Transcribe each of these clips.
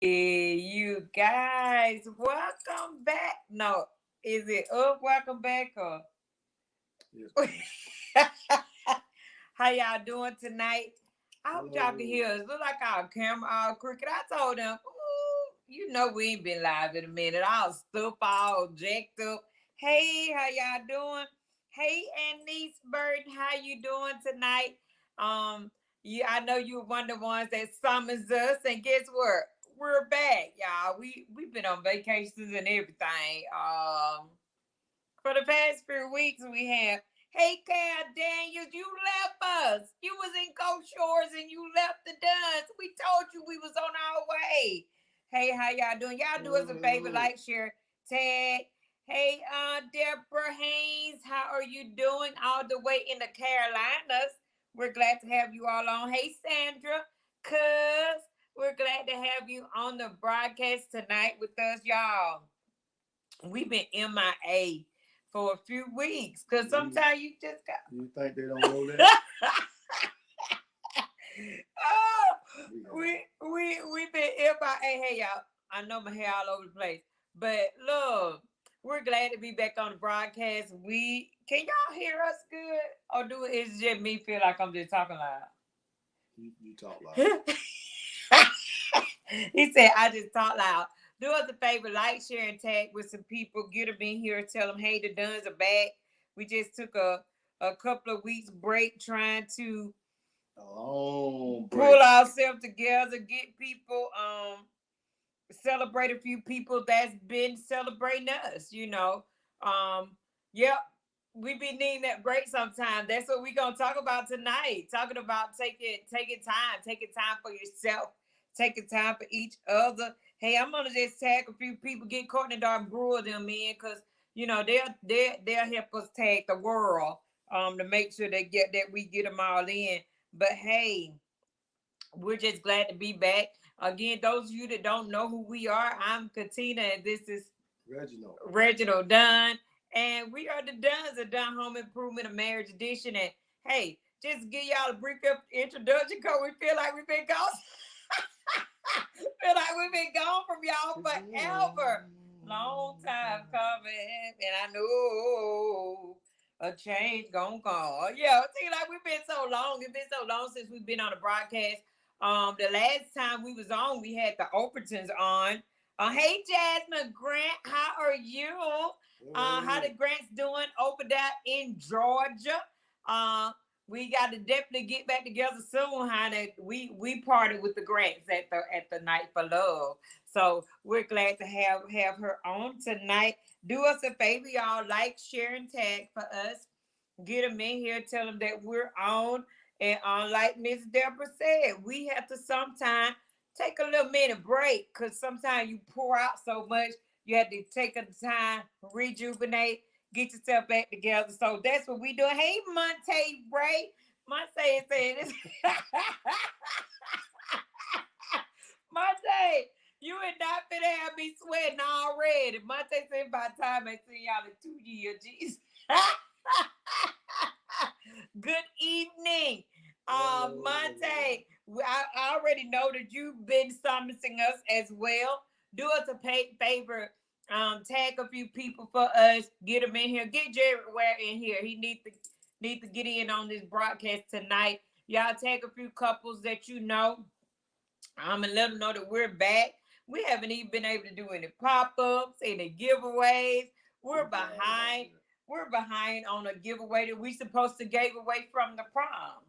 You guys, welcome back. No, is it up? Welcome back or Yes, ma'am. how y'all doing tonight? I hope y'all can Hello. hear us. Look like our camera all crooked. I told them, ooh, you know we ain't been live in a minute. All stuff all jacked up. Hey, how y'all doing? Hey, Annice Burton, how you doing tonight? Yeah, I know you're one of the ones that summons us, and guess what? We're back, y'all. We've been on vacations and everything. For the past few weeks, we have. Hey, Cal Daniels, you left us. You was in Gulf Shores and you left the Duns. We told you we was on our way. Hey, how y'all doing? Y'all do us Hello, a favor, hello. like, share, tag. Hey, Deborah Haynes, how are you doing? All the way in the Carolinas. We're glad to have you all on. Hey, Sandra, cuz we're glad to have you on the broadcast tonight with us, y'all. We've been MIA for a few weeks because You sometimes you just got. you think they don't know that? Oh, We have. we've been MIA. Hey y'all, I know my hair all over the place, but look, we're glad to be back on the broadcast. We can y'all hear us good, or do it? Is just me feel like I'm just talking You talk loud. loud? He said, I just talk loud. Do us a favor, like, share, and tag with some people. Get them in here. Tell them, hey, the Duns are back. We just took a couple of weeks break trying to A long pull break. ourselves together, get people, celebrate a few people that's been celebrating us. Um, yep, we be needing that break sometime. That's what we gonna talk about tonight. Talking about taking time for yourself, taking time for each other. Hey, I'm gonna just tag a few people, get Courtney Dark Brewer them in, cause they'll help us tag the world to make sure they get that we get them all in. But hey, we're just glad to be back. Again, those of you that don't know who we are, I'm Katina, and this is Reginald. Reginald Dunn. And we are the Duns of Dunn Home Improvement and Marriage Edition. And hey, just to give y'all a brief introduction because we feel like we've been gone. Feel like we've been gone from y'all It's forever. Long time coming. And I know a change gonna come. Yeah, it seems like we've been so long. It's been so long since we've been on the broadcast. The last time we was on, we had the Overtons on. Hey Jasmine Grant, how are you? How the Hey, Grants doing over there in Georgia? Uh, we got to definitely get back together soon, honey. We partied with the Grants at the Night for Love, so we're glad to have her on tonight. Do us a favor, y'all. Like, share, and tag for us. Get them in here. Tell them that we're on. And like Miss Deborah said, we have to sometime take a little minute break because sometimes you pour out so much, you have to take a time, rejuvenate, get yourself back together. So that's what we do. Hey, Monte Ray. Monte is saying this. Monte, you and not finna have me sweating already. Monte said by the time I see y'all in 2 years. Jeez. Good evening. hello, everyone. Monte, I already know that you've been summoning us as well. Do us a favor. Tag a few people for us. Get them in here. Get Jared Ware in here. He needs to get in on this broadcast tonight. Y'all tag a few couples that you know. And let them know that we're back. We haven't even been able to do any pop-ups, any giveaways. We We're thought about behind. that. We're behind on a giveaway that we supposed to give away from the prom.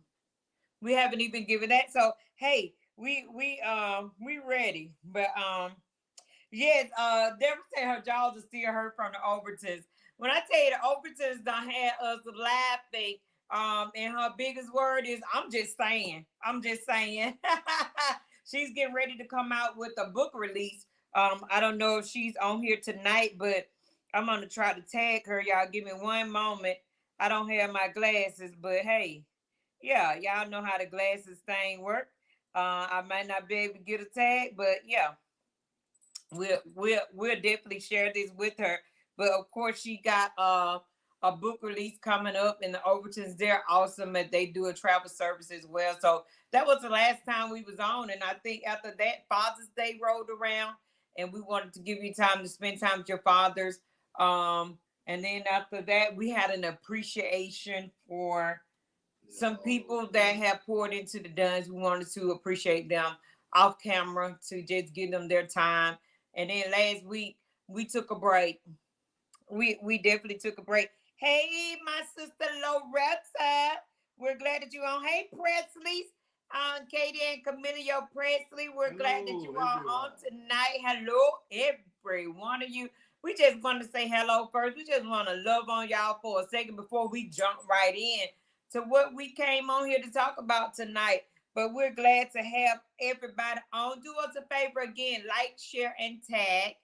We haven't even given that. So hey, we ready. But yes, Deborah said her jaws are still hurt from the Overtons. When I tell you the Overtons done had us laughing, and her biggest word is I'm just saying. I'm just saying. She's getting ready to come out with a book release. I don't know if she's on here tonight, but I'm gonna try to tag her. Y'all give me one moment. I don't have my glasses, but hey, yeah, y'all know how the glasses thing work. I might not be able to get a tag, but yeah, we'll definitely share this with her. But of course, she got a book release coming up in the Overtons. They're awesome, and they do a travel service as well. So that was the last time we was on, and I think after that, Father's Day rolled around, and we wanted to give you time to spend time with your fathers. And then after that, we had an appreciation for some people that have poured into the Duns. We wanted to appreciate them off camera to just give them their time. And then last week we took a break. We definitely took a break. Hey, my sister Loretta, we're glad that you're on. Hey, Presley, Katie and Camilla Presley, we're glad that you are on tonight. Hello, every one of you. We just want to say hello first. We just want to love on y'all for a second before we jump right in to what we came on here to talk about tonight. But we're glad to have everybody on. Do us a favor again, like, share, and tag.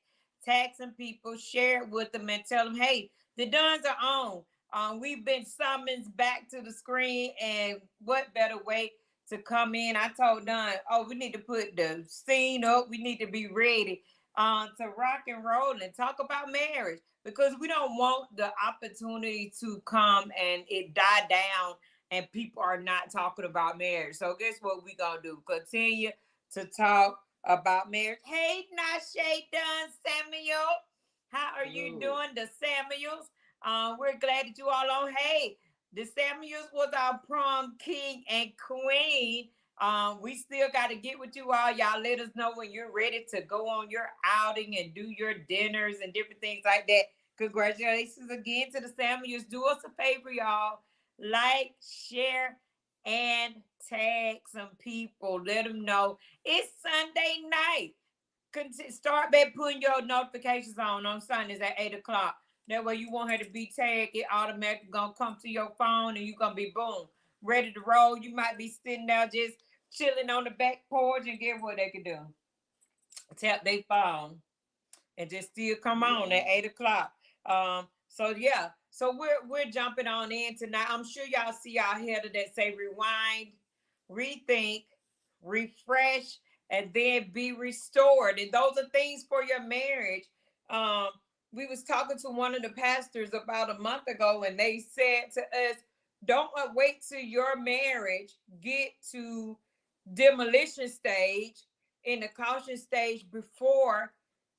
Tag some people, share it with them, and tell them, hey, the Duns are on. We've been summoned back to the screen, and what better way to come in? I told Don, oh, we need to put the scene up. We need to be ready to rock and roll and talk about marriage, because we don't want the opportunity to come and it die down and people are not talking about marriage. So guess what we gonna do? Continue to talk about marriage. Hey, Nashe Dunn Samuel, how are you doing, the Samuels? We're glad that you all on. Hey, the Samuels was our prom king and queen. We still got to get with you all. Y'all let us know when you're ready to go on your outing and do your dinners and different things like that. Congratulations again to the Samuels. Do us a favor, y'all. Like, share, and tag some people. Let them know it's Sunday night. Start back putting your notifications on Sundays at 8 o'clock. That way you won't have to be tagged. It automatically gonna come to your phone and you're gonna be boom, ready to roll. You might be sitting there just chilling on the back porch, and get what they can do. Tap their phone and just still come on at 8 o'clock. So yeah, so we're jumping on in tonight. I'm sure y'all see our header that say rewind, rethink, refresh, and then be restored. And those are things for your marriage. Um, we was talking to one of the pastors about a month ago, and they said to us, don't wait till your marriage get to demolition stage, in the caution stage, before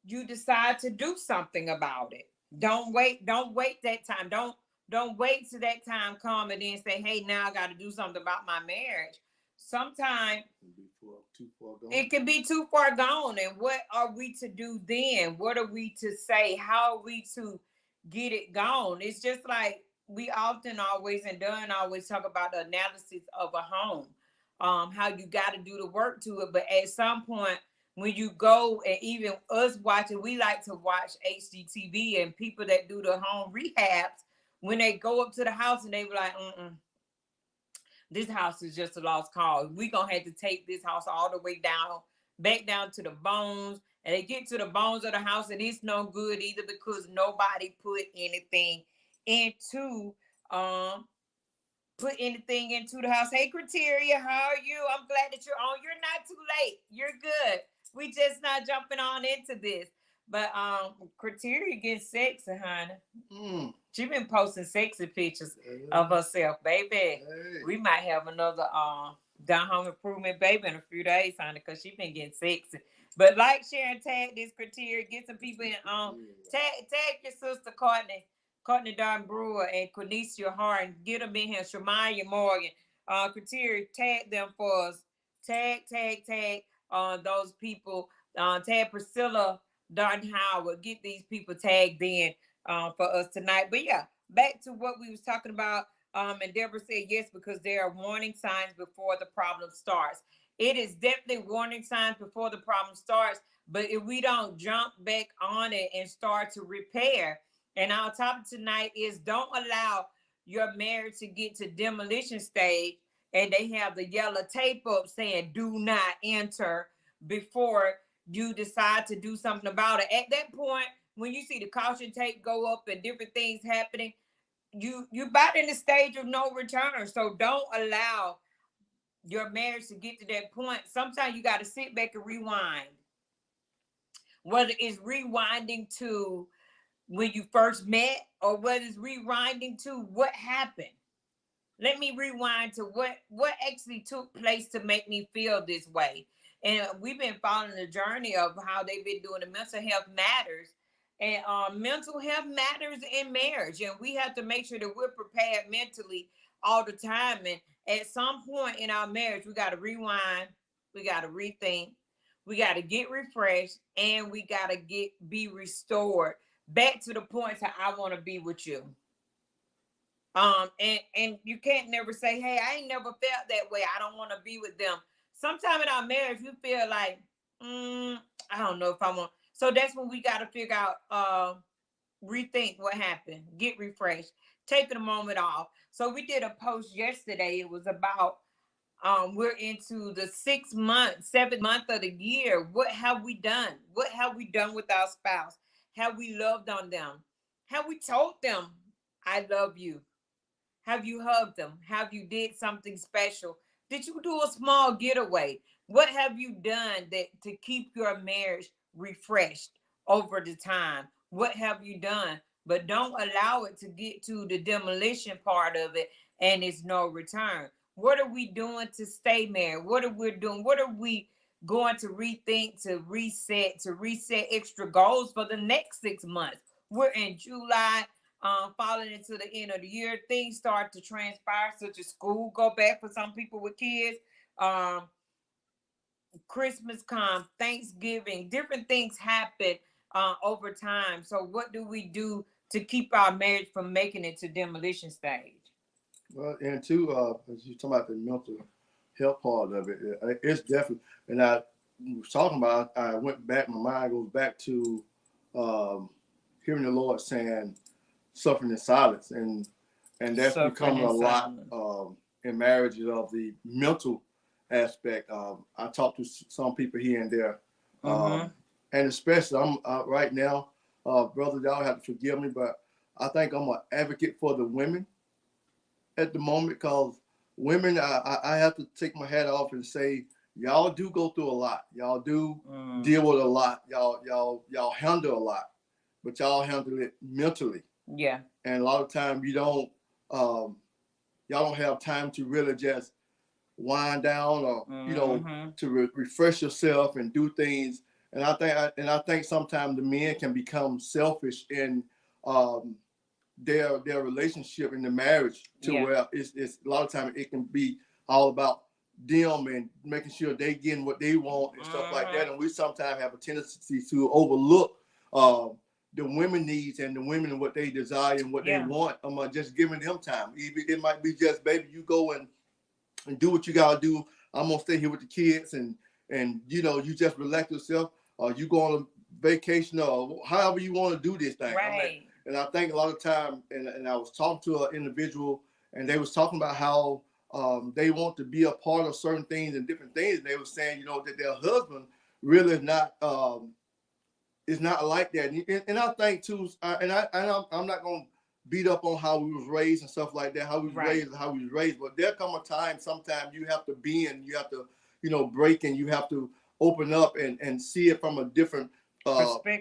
you decide to do something about it. Don't wait that time. Don't wait till that time come and then say, hey, now I got to do something about my marriage. Sometimes it can be too far gone. And what are we to do then? What are we to say? How are we to get it gone? It's just like we often always and done always talk about the analysis of a home, how you got to do the work to it. But at some point, when you go, and even us watching, we like to watch HGTV, and people that do the home rehabs, when they go up to the house and they be like, this house is just a lost cause. We gonna have to take this house all the way down, back down to the bones. And they get to the bones of the house, and it's no good either, because nobody into um put anything into the house. Hey, Criteria, how are you? I'm glad that you're on. You're not too late. You're good. We just not jumping on into this. But Criteria gets sexy, honey. She been posting sexy pictures of herself, baby. Hey. We might have another down home improvement baby in a few days, honey, because she been getting sexy. But like, share, and tag this Criteria. Get some people in. Tag your sister Courtney Don Brewer and Quinicia Hart, and get them in here. Shamaya Morgan, Criteria, tag them for us. Tag those people. Tag Priscilla Darden Howard. Get these people tagged in for us tonight. But yeah, back to what we was talking about. And Deborah said yes, because there are warning signs before the problem starts. It is definitely warning signs before the problem starts. But if we don't jump back on it and start to repair, and our topic tonight is don't allow your marriage to get to demolition stage and they have the yellow tape up saying do not enter before you decide to do something about it. At that point, when you see the caution tape go up and different things happening, you about in the stage of no return. So don't allow your marriage to get to that point. Sometimes you got to sit back and rewind. Whether it's rewinding to when you first met, or whether it's rewinding to what happened. Let me rewind to what actually took place to make me feel this way. And we've been following the journey of how they've been doing the mental health matters. And mental health matters in marriage, and we have to make sure that we're prepared mentally all the time. And at some point in our marriage, we got to rewind, we got to rethink, we got to get refreshed, and we got to get be restored back to the point that I want to be with you. And you can't never say, hey, I ain't never felt that way, I don't want to be with them. Sometime in our marriage you feel like, I don't know if I want. So that's when we got to figure out, rethink what happened, get refreshed, taking a moment off. So we did a post yesterday. It was about, we're into the 6 month, 7 month of the year. What have we done? What have we done with our spouse? Have we loved on them? Have we told them I love you? Have you hugged them? Have you did something special? Did you do a small getaway? What have you done that to keep your marriage refreshed over the time? What have you done? But don't allow it to get to the demolition part of it and it's no return. What are we doing to stay married? What are we doing? What are we going to rethink, to reset extra goals for the next 6 months? We're in July, falling into the end of the year. Things start to transpire, such as school go back for some people with kids. Um, Christmas come, Thanksgiving, different things happen over time. So what do we do to keep our marriage from making it to demolition stage? Well, and two, as you talking about the mental health part of it, it's definitely. And I was talking about, I went back. My mind goes back to hearing the Lord saying, "Suffering in silence," and that's Suffering becoming in a lot silence. in marriages of the mental aspect. I talk to some people here and there, Mm-hmm. and especially I'm right now, brother. Y'all have to forgive me, but I think I'm an advocate for the women at the moment, because women, I have to take my hat off and say, y'all do go through a lot. Y'all do deal with a lot. Y'all handle a lot, but y'all handle it mentally. Yeah. And a lot of times you don't, y'all don't have time to really just wind down, or to refresh yourself and do things. And I think sometimes the men can become selfish in um, their relationship in the marriage, to where it's a lot of times it can be all about them and making sure they getting what they want and stuff like that. And we sometimes have a tendency to overlook uh, the women needs and the women and what they desire and what they want. I'm just giving them time. It might be just, baby, you go and do what you gotta do. I'm gonna stay here with the kids, and you just relax yourself, or you go on a vacation, or however you want to do this thing. Right. I mean, and I think a lot of time, and I was talking to an individual, and they was talking about how they want to be a part of certain things and different things. And they were saying, that their husband really is not like that. And I think too, I'm not gonna beat up on how we was raised and stuff like that, how we was raised and how we was raised. But there come a time, sometimes you have to bend, you have to, break, and you have to open up and see it from a different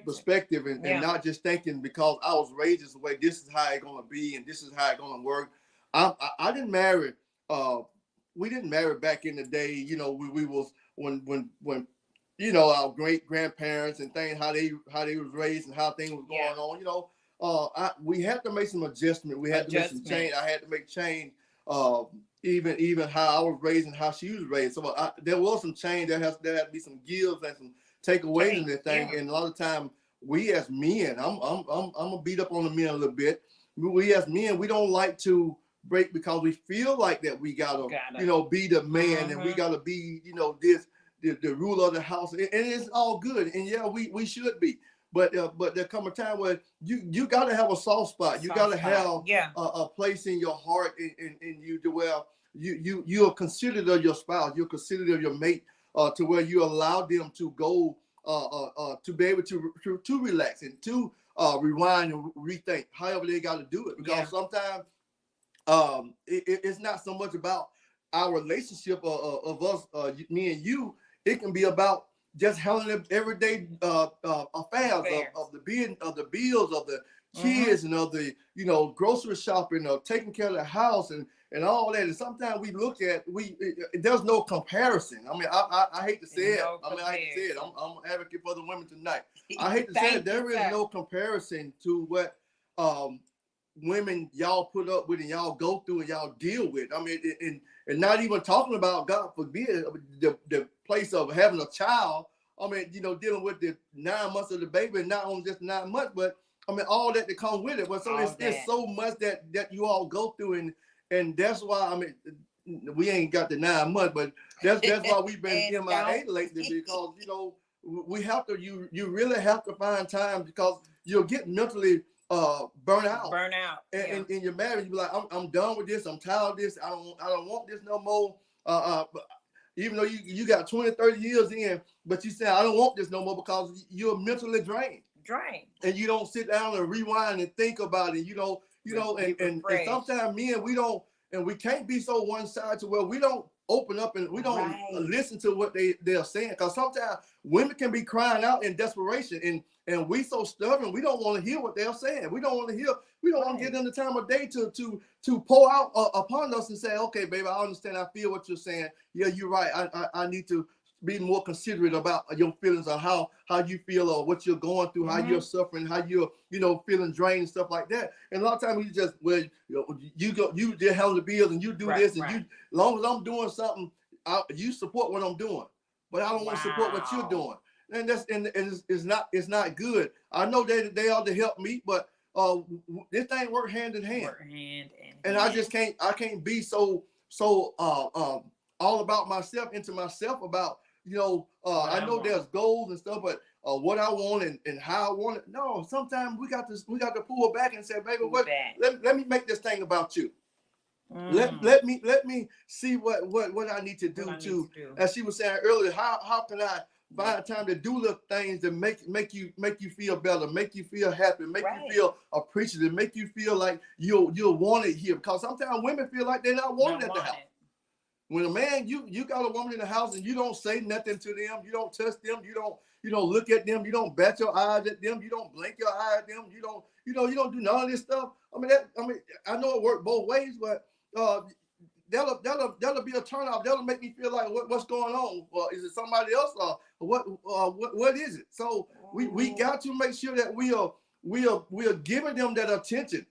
perspective, and not just thinking, because I was raised this way, this is how it's gonna be and this is how it's gonna work. I didn't marry. We didn't marry back in the day. We was when our great grandparents and things, how they was raised and how things was going on. We had to make some adjustment. We had to make some change. I had to make change. Even how I was raised and how she was raised. So there was some change. There had to be some gives and some takeaways in this thing. And a lot of time, we as men, I'm gonna beat up on the men a little bit. We as men, we don't like to break, because we feel like that we gotta be the man, and we gotta be this. The ruler of the house, and it's all good, and we should be, but there come a time where you got to have a soft spot. You got to have a place in your heart, in you, to where you are considerate of your spouse, you're considerate of your mate, to where you allow them to go, to be able to relax and to rewind and rethink, however they got to do it, because sometimes it's not so much about our relationship of us, me and you. It can be about just handling everyday affairs of the bills, of the kids and other, grocery shopping or taking care of the house and all that. And sometimes we look at there's no comparison. I mean, I hate to say it. I hate to say it. I'm an advocate for the women tonight. I hate to say it. There is no comparison to what women y'all put up with and y'all go through and y'all deal with. I mean, and not even talking about, God forbid, the place of having a child. I mean, dealing with the 9 months of the baby, and not only just 9 months, but I mean all that comes with it. But so it's so much that you all go through, and that's why, I mean, we ain't got the 9 months, but that's why we've been MIA lately, because we have to, you really have to find time, because you'll get mentally burn out. And in your marriage, you be like, I'm done with this. I'm tired of this. I don't want this no more. Even though you got 20, 30 years in, but you say, I don't want this no more, because you're mentally drained. And you don't sit down and rewind and think about it. And sometimes men, we can't be so one-sided to where we don't open up and we don't listen to what they're saying. Because sometimes women can be crying out in desperation, and we so stubborn, we don't want to hear what they're saying. We don't want to give them the time of day to pour out upon us and say, okay, baby, I understand. I feel what you're saying. Yeah, you're right. I need to be more considerate about your feelings, or how you feel, or what you're going through, how you're suffering, how you're feeling drained and stuff like that. And a lot of times we just, you just handle the bills and you do this, and as long as I'm doing something, you support what I'm doing, but I don't want to support what you're doing. And that's it's not good. I know they are to help me, but this thing work hand in hand. And I can't be so all about myself, into myself about I know there's goals and stuff, but what I want and how I want it. No, sometimes we got to pull back and say, baby, let me make this thing about you. Let me see what I need to do to, as she was saying earlier, how can I find time to do little things that make you feel better, make you feel happy, make you feel appreciative, make you feel like you'll want it here. Because sometimes women feel like they're not wanted at the house. When a man, you got a woman in the house and you don't say nothing to them, you don't touch them, you don't look at them, you don't bat your eyes at them, you don't blink your eye at them, you don't do none of this stuff. I mean, I know it works both ways, but that'll be a turnoff. That'll make me feel like what's going on? Is it somebody else, or what is it? So we got to make sure that we are giving them that attention.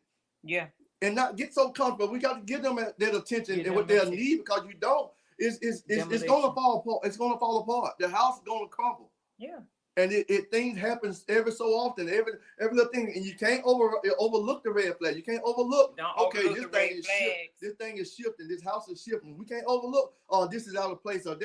Yeah. And not get so comfortable. We got to give them that attention and what they'll need, because you don't, it's gonna fall apart. It's gonna fall apart. The house is gonna crumble. Yeah. And things happens every so often, every little thing, and you can't overlook the red flag. You can't overlook. This thing is shifting. This house is shifting. We can't overlook. Oh, this is out of place. Or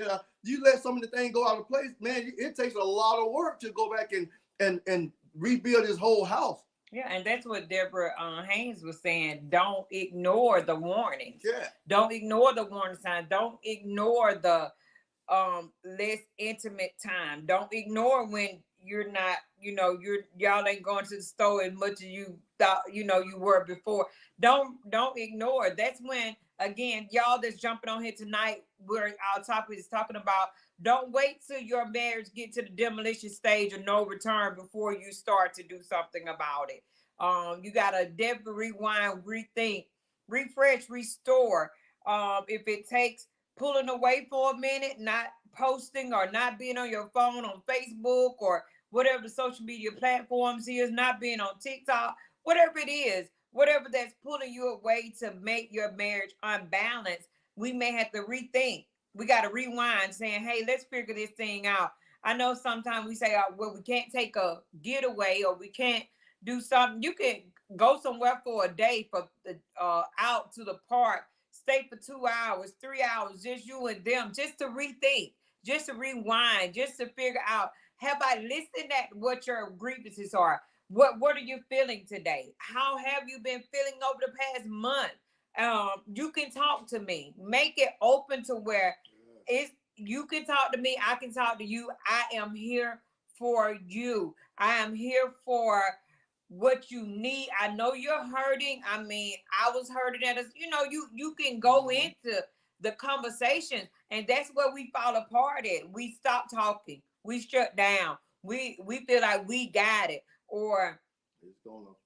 you let some of the things go out of place, man. It takes a lot of work to go back and rebuild this whole house. Yeah, and that's what Deborah Haynes was saying. Don't ignore the warnings. Yeah. Don't ignore the warning signs. Don't ignore the less intimate time. Don't ignore when you're not, y'all ain't going to the store as much as you thought, you were before. Don't ignore. That's when, again, y'all that's jumping on here tonight, where our topic is talking about, don't wait till your marriage get to the demolition stage of no return before you start to do something about it. You gotta definitely rewind, rethink, refresh, restore. If it takes pulling away for a minute, not posting or not being on your phone on Facebook or whatever the social media platforms is, not being on TikTok, whatever it is, whatever that's pulling you away to make your marriage unbalanced, we may have to rethink. We got to rewind, saying, hey, let's figure this thing out. I know sometimes we say, well, we can't take a getaway, or we can't do something. You can go somewhere for a day, for out to the park, stay for 2 hours, 3 hours, just you and them, just to rethink, just to rewind, just to figure out, have I listened at what your grievances are? What are you feeling today? How have you been feeling over the past month? You can talk to me. Make it open to where you can talk to me. I can talk to you. I am here for you. I am here for what you need. I know you're hurting. I mean, I was hurting at us. You can go into the conversation, and that's where we fall apart at. We stop talking. We shut down. We feel like we got it, or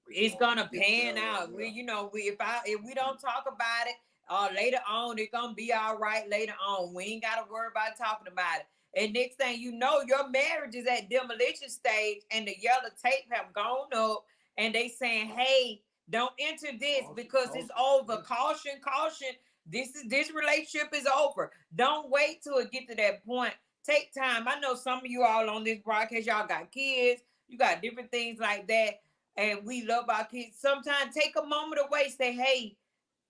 it's gonna pan out. We, you know, if we don't talk about it, later on, it's gonna be all right later on. We ain't gotta worry about talking about it. And next thing you know, your marriage is at demolition stage, and the yellow tape have gone up, and they saying, "Hey, don't enter this because it's over. Caution, caution. This relationship is over. Don't wait till it get to that point. Take time. I know some of you all on this broadcast, y'all got kids, you got different things like that, and we love our kids. Sometimes take a moment away, say, hey,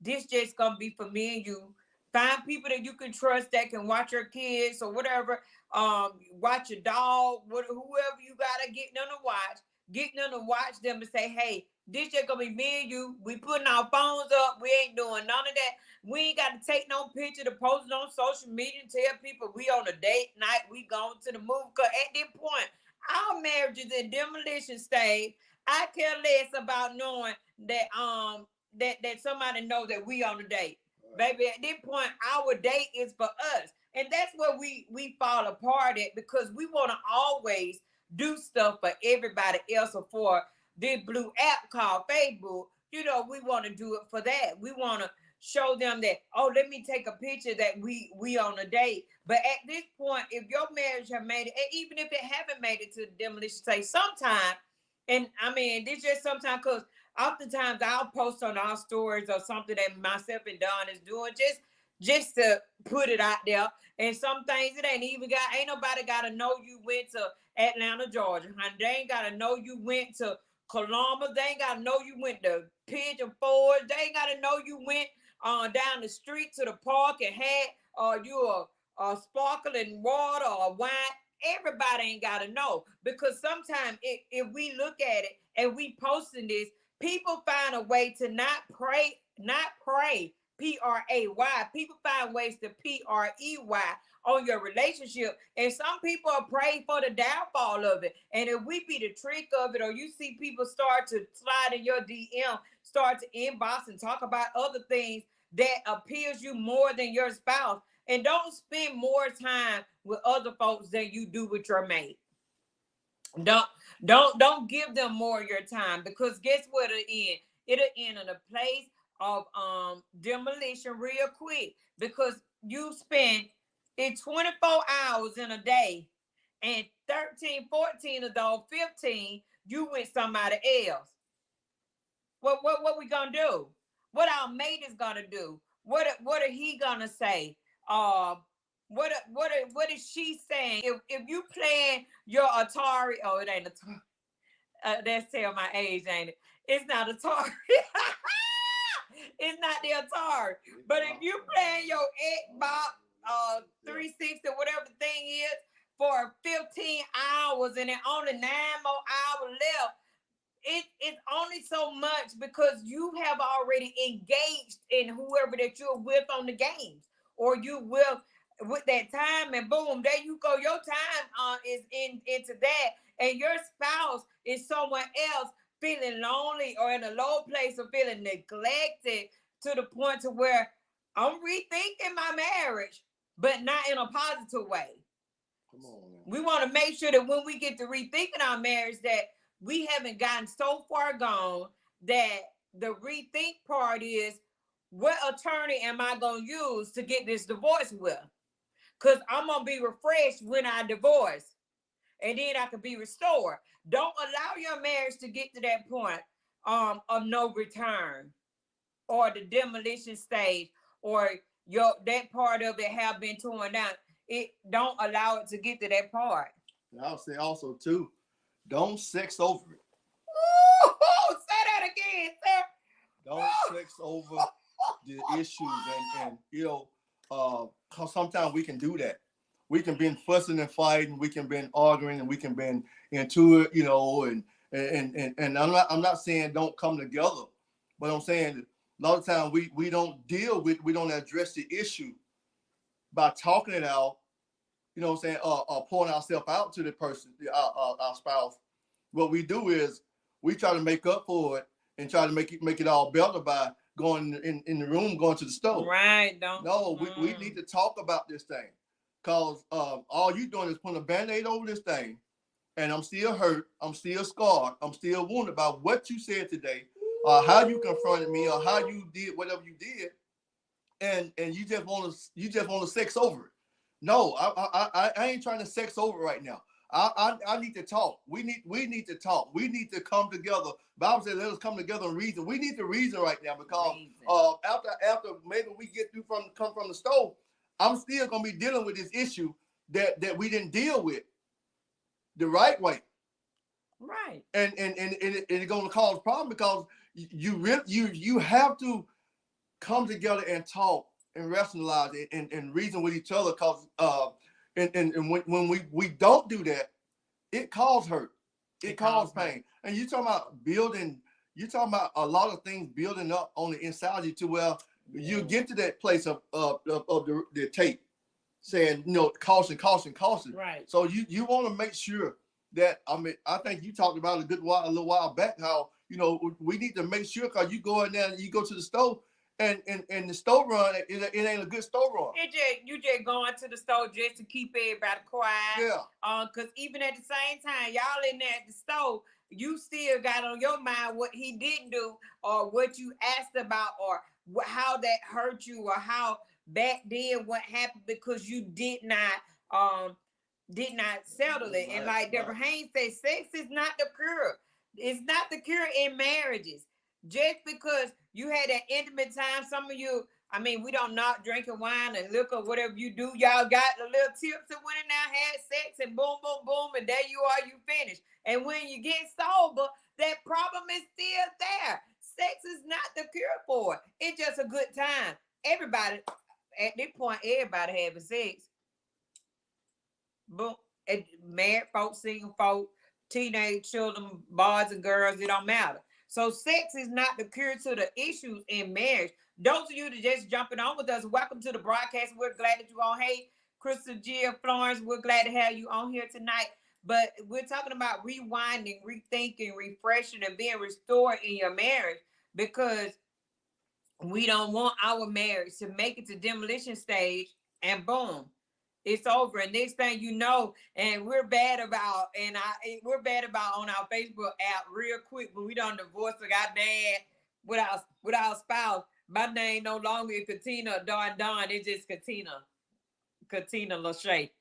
this just gonna be for me and you. Find people that you can trust that can watch your kids or whatever. Watch your dog, whoever you gotta get them to watch. Get them to watch them and say, hey, this just gonna be me and you. We putting our phones up. We ain't doing none of that. We ain't got to take no picture to post it on social media and tell people we on a date night. We going to the movie. Cause at this point, our marriage is in demolition stage. I care less about knowing that that somebody know that we on a date. Right. Baby, at this point, our date is for us. And that's where we fall apart at, because we want to always do stuff for everybody else or for this blue app called Facebook. You know, we want to do it for that. We want to show them that, oh, let me take a picture that we on a date. But at this point, if your marriage have made it, and even if it haven't made it to the demolition stage, sometime, and I mean, this just sometimes, because oftentimes I'll post on our stories or something that myself and Don is doing, just to put it out there. And some things it ain't nobody gotta know you went to Atlanta, Georgia. Honey. They ain't gotta know you went to Columbus. They ain't gotta know you went to Pigeon Forge. They ain't gotta know you went down the street to the park and had you a sparkling water or wine. Everybody ain't gotta know, because sometimes if we look at it and we posting this, people find a way to not pray, P-R-A-Y. People find ways to P-R-E-Y on your relationship. And some people are praying for the downfall of it. And if we be the trick of it, or you see people start to slide in your DM, start to inbox and talk about other things that appeals you more than your spouse. And don't spend more time with other folks than you do with your mate. Don't give them more of your time, because guess what it'll end in a place of demolition real quick, because you spend it 24 hours in a day, and 13 14 of those 15 you with somebody else. What we gonna do? What our mate is gonna do? What are he gonna say? What is she saying? If you playing your Atari, oh, it ain't Atari. That's tell my age, ain't it? It's not Atari. It's not the Atari. But if you playing your Xbox 360, whatever the thing is, for 15 hours and then only 9 more hours left, it's only so much, because you have already engaged in whoever that you're with on the games, or you will with that time, and boom, there you go. Your time is into that, and your spouse is someone else feeling lonely or in a low place or feeling neglected, to the point to where I'm rethinking my marriage, but not in a positive way. Come on, man. We want to make sure that when we get to rethinking our marriage, that we haven't gotten so far gone that the rethink part is, what attorney am I going to use to get this divorce with? Because I'm going to be refreshed when I divorce, and then I can be restored. Don't allow your marriage to get to that point of no return, or the demolition stage, or that part of it have been torn down. It don't allow it to get to that part. And I'll say also too, don't sex over it. Ooh, say that again, sir. Don't sex over the issues, and you know, cause sometimes we can do that. We can be fussing and fighting, we can be arguing, and we can be into it, you know, and I'm not saying don't come together, but I'm saying a lot of times we don't address the issue by talking it out, you know what I'm saying, pouring ourselves out to the person, our spouse. What we do is we try to make up for it and try to make it all better by going in the room, going to the stove. Right. We need to talk about this thing, because all you doing is putting a Band-Aid over this thing, and I'm still hurt. I'm still scarred. I'm still wounded by what you said today, how you confronted me, or how you did whatever you did, and you just want to sex over it. No, I ain't trying to sex over right now. I need to talk. We need to talk. We need to come together. Bible said, let us come together and reason. We need to reason right now because after maybe we get through come from the stove, I'm still gonna be dealing with this issue that we didn't deal with the right way. Right. And it's gonna cause problem because you have to come together and talk and rationalize it and reason with each other because and when we don't do that, it causes hurt. It causes pain. And you talking about building, you talking about a lot of things building up on the inside of you to where you get to that place of the tape saying, caution. Right. So you want to make sure that, I think you talked about a little while back how, we need to make sure because you go in there and you go to the store and the store run, it ain't a good store run. You just going to the store just to keep everybody quiet. Yeah. Because even at the same time, y'all in there at the store, you still got on your mind what he didn't do or what you asked about or how that hurt you or how back then what happened because you did not settle it. And like Deborah Haynes said, sex is not the cure. It's not the cure in marriages. Just because you had that intimate time, some of you, we don't not drinking wine and liquor, whatever you do, y'all got the little tips and went in there, had sex, and boom, boom, boom, and there you are, you finished. And when you get sober, that problem is still there. Sex is not the cure for it. It's just a good time. Everybody, at this point, everybody having sex. Boom. Married folks, single folks, teenage children, boys and girls, it don't matter. So sex is not the cure to the issues in marriage. Those of you that just jumping on with us, welcome to the broadcast. We're glad that you're on. Hey, Crystal, Gia, Florence, we're glad to have you on here tonight. But we're talking about rewinding, rethinking, refreshing, and being restored in your marriage because we don't want our marriage to make it to demolition stage and boom, it's over. And next thing you know, and we're bad about on our Facebook app real quick, but we done divorced or got bad with our spouse. My name no longer is Katina Don. It's just Katina Lachey.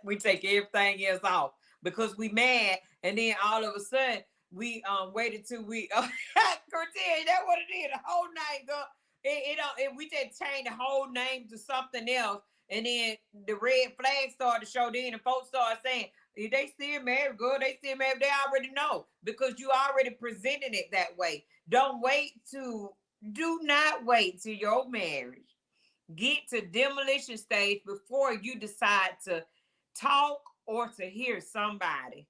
We take everything else off because we mad, and then all of a sudden we waited till we Cortez, that's what it is. The whole name go. We just changed the whole name to something else. And then the red flag started to show then, and folks started saying, if they still married, girl, they still married. They already know because you already presented it that way. Do not wait till your marriage get to demolition stage before you decide to talk or to hear somebody.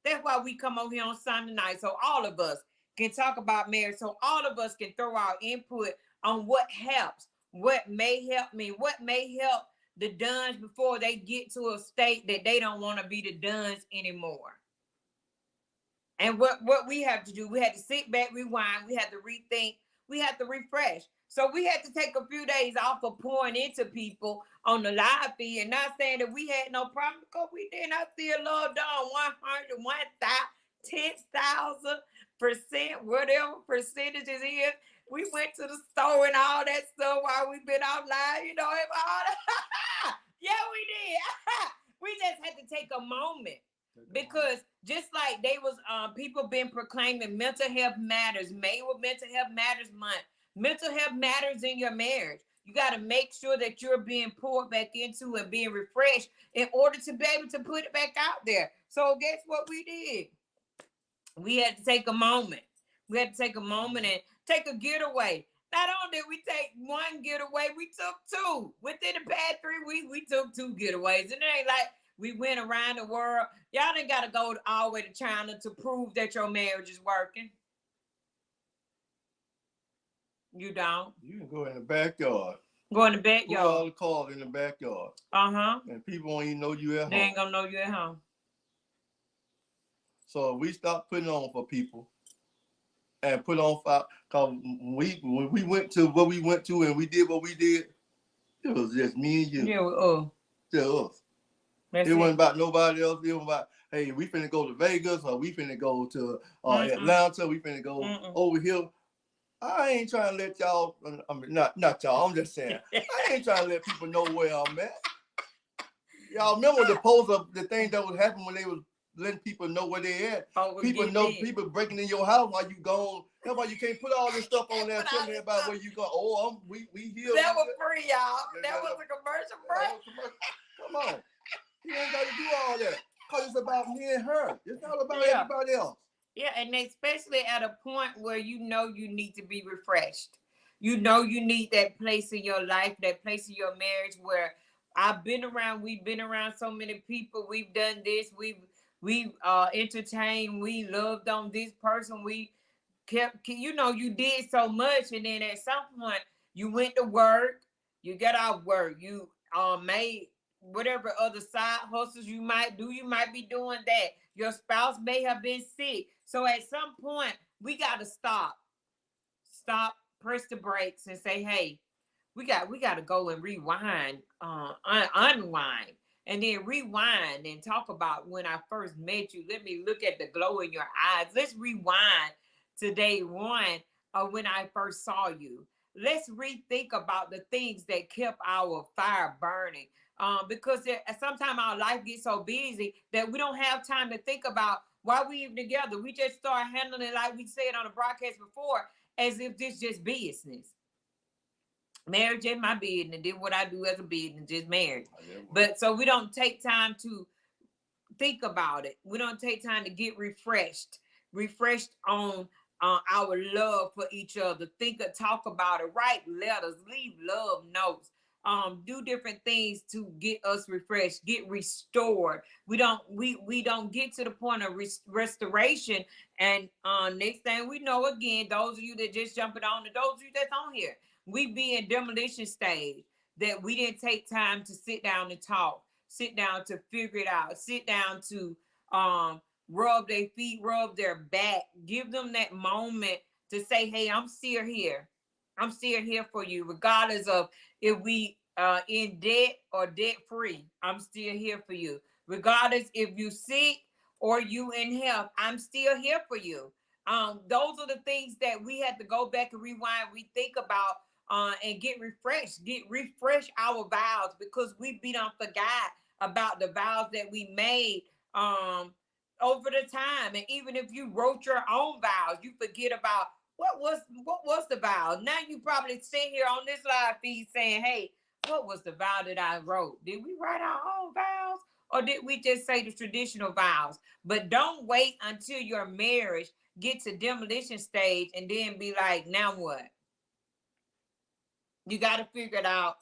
That's why we come over here on Sunday night, so all of us can talk about marriage, so all of us can throw our input on what helps, what may help me, what may help the Duns before they get to a state that they don't want to be the Duns anymore. And what we have to do, we had to sit back, rewind, we had to rethink, we had to refresh. So we had to take a few days off of pouring into people on the live feed and not saying that we had no problem because we didn't. I still love Dawn 100, 10,000%, whatever percentages is. We went to the store and all that stuff while we've been online, all that. Yeah, we did. We just had to take a moment because just like they was people been proclaiming mental health matters, May with Mental Health Matters Month. Mental health matters in your marriage. You got to make sure that you're being poured back into and being refreshed in order to be able to put it back out there. So guess what we did? We had to take a moment. We had to take a moment and take a getaway. Not only did we take one getaway, we took two. Within the past 3 weeks, we took 2 getaways. And it ain't like we went around the world. Y'all ain't got to go all the way to China to prove that your marriage is working. You don't. You can go in the backyard. Go in the backyard. Put all the cars in the backyard. And people won't even know you at home. They ain't gonna know you at home. So we stopped putting on for people and put on for, because when we went to what we went to and we did what we did, it was just me and you. Yeah, just us. It wasn't about nobody else. It wasn't about hey, we finna go to Vegas, or we finna go to Mm-mm. Atlanta, we finna go Mm-mm. over here. I ain't trying to let y'all. I mean, not y'all. I'm just saying. I ain't trying to let people know where I'm at. Y'all remember the post of the thing that was happening when they was letting people know where they at. Oh, we're People getting know in. people breaking in your house while you gone. That's why you can't put all this stuff on there telling everybody where you go. Oh, we here. That was free, y'all. That was a commercial break. Come on. You ain't got to do all that. Because it's about me and her. It's not about Yeah. everybody else. Yeah, and especially at a point where you know you need to be refreshed. You know you need that place in your life, that place in your marriage where we've been around so many people, we've done this, we've entertained, we loved on this person, we kept, you did so much, and then at some point you went to work, you got off work, you made whatever other side hustles you might do, you might be doing that. Your spouse may have been sick, so at some point we got to stop, press the brakes, and say, hey, we got to go and rewind, unwind, and then rewind and talk about when I first met you. Let me look at the glow in your eyes. Let's rewind to day one of when I first saw you. Let's rethink about the things that kept our fire burning. Because sometimes our life gets so busy that we don't have time to think about why we even together. We just start handling it like we said on the broadcast before, as if this just business. Marriage ain't my business. Did what I do as a business, just marriage. But so we don't take time to think about it. We don't take time to get refreshed on our love for each other. Talk about it, write letters, leave love notes, do different things to get us refreshed, get restored. We don't get to the point of restoration, and next thing we know, again, those of you that just jumping on, and those of you that's on here, we be in demolition stage, that we didn't take time to sit down and talk, sit down to figure it out, sit down to um rub their feet, rub their back, give them that moment to say, hey, I'm still here. I'm still here for you, regardless of if we in debt or debt free. I'm still here for you. Regardless if you sick or you in health, I'm still here for you. Those are the things that we had to go back and rewind, we think about, and get refresh our vows, because we don't forgot about the vows that we made over the time. And even if you wrote your own vows, you forget about what was the vow. Now you probably sit here on this live feed saying, hey, what was the vow that I wrote? Did we write our own vows, or did we just say the traditional vows? But don't wait until your marriage gets to demolition stage and then be like, now what? You got to figure it out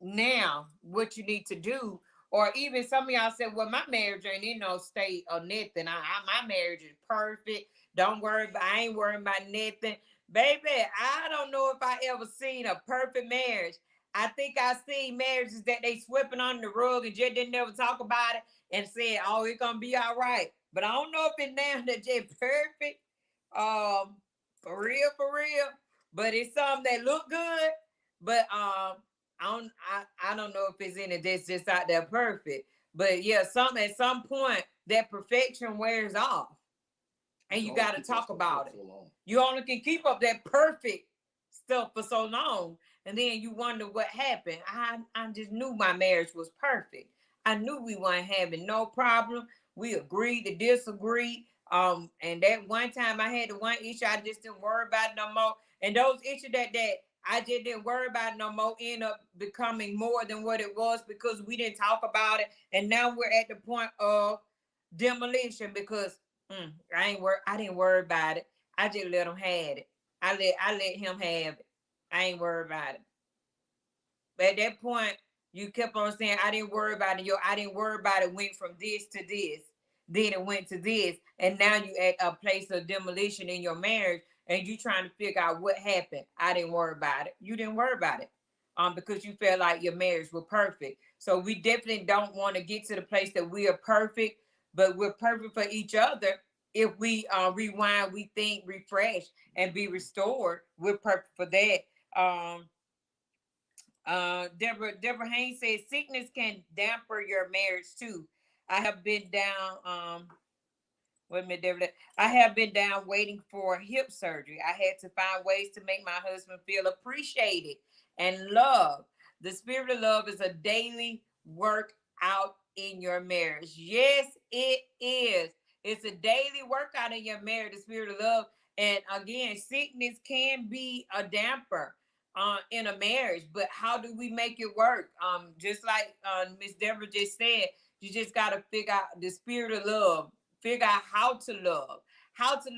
now what you need to do. Or even some of y'all said, well, my marriage ain't in no state or nothing. My marriage is perfect. Don't worry about, I ain't worrying about nothing. Baby, I don't know if I ever seen a perfect marriage. I think I seen marriages that they sweeping under the rug and just didn't never talk about it and said, oh, it's gonna be all right. But I don't know if it now that just perfect. Um, for real. But it's something that look good. But I don't know if it's any that's just out there perfect. But yeah, at some point that perfection wears off, and you got to talk about it. You only can keep up that perfect stuff for so long, and then you wonder what happened. I just knew my marriage was perfect. I knew we weren't having no problem. We agreed to disagree. And that one time I had the one issue, I just didn't worry about it no more. And those issues that I just didn't worry about it no more end up becoming more than what it was, because we didn't talk about it. And now we're at the point of demolition, because I didn't worry about it. I just let him have it. I let him have it. I ain't worried about it. But at that point, you kept on saying, I didn't worry about it. I didn't worry about it went from this to this. Then it went to this. And now you at a place of demolition in your marriage, and you trying to figure out what happened. I didn't worry about it. You didn't worry about it. Because you felt like your marriage was perfect. So we definitely don't want to get to the place that we are perfect, but we're perfect for each other. If we rewind, we think, refresh, and be restored, we're perfect for that. Um, Deborah Haynes says sickness can damper your marriage too. I have been down. Wait a minute, David. I have been down waiting for hip surgery. I had to find ways to make my husband feel appreciated and loved. The spirit of love is a daily work out in your marriage. Yes, it is. It's a daily workout in your marriage, the spirit of love. And again, sickness can be a damper in a marriage, but how do we make it work? Just like Miss Deborah just said, you just got to figure out the spirit of love, figure out how to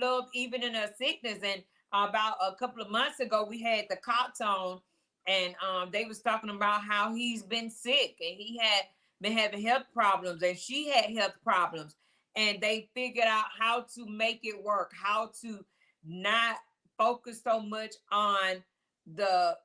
love even in a sickness. And about a couple of months ago, we had the Cox on, and they was talking about how he's been sick and he had been having health problems, and she had health problems, and they figured out how to make it work, how to not focus so much on the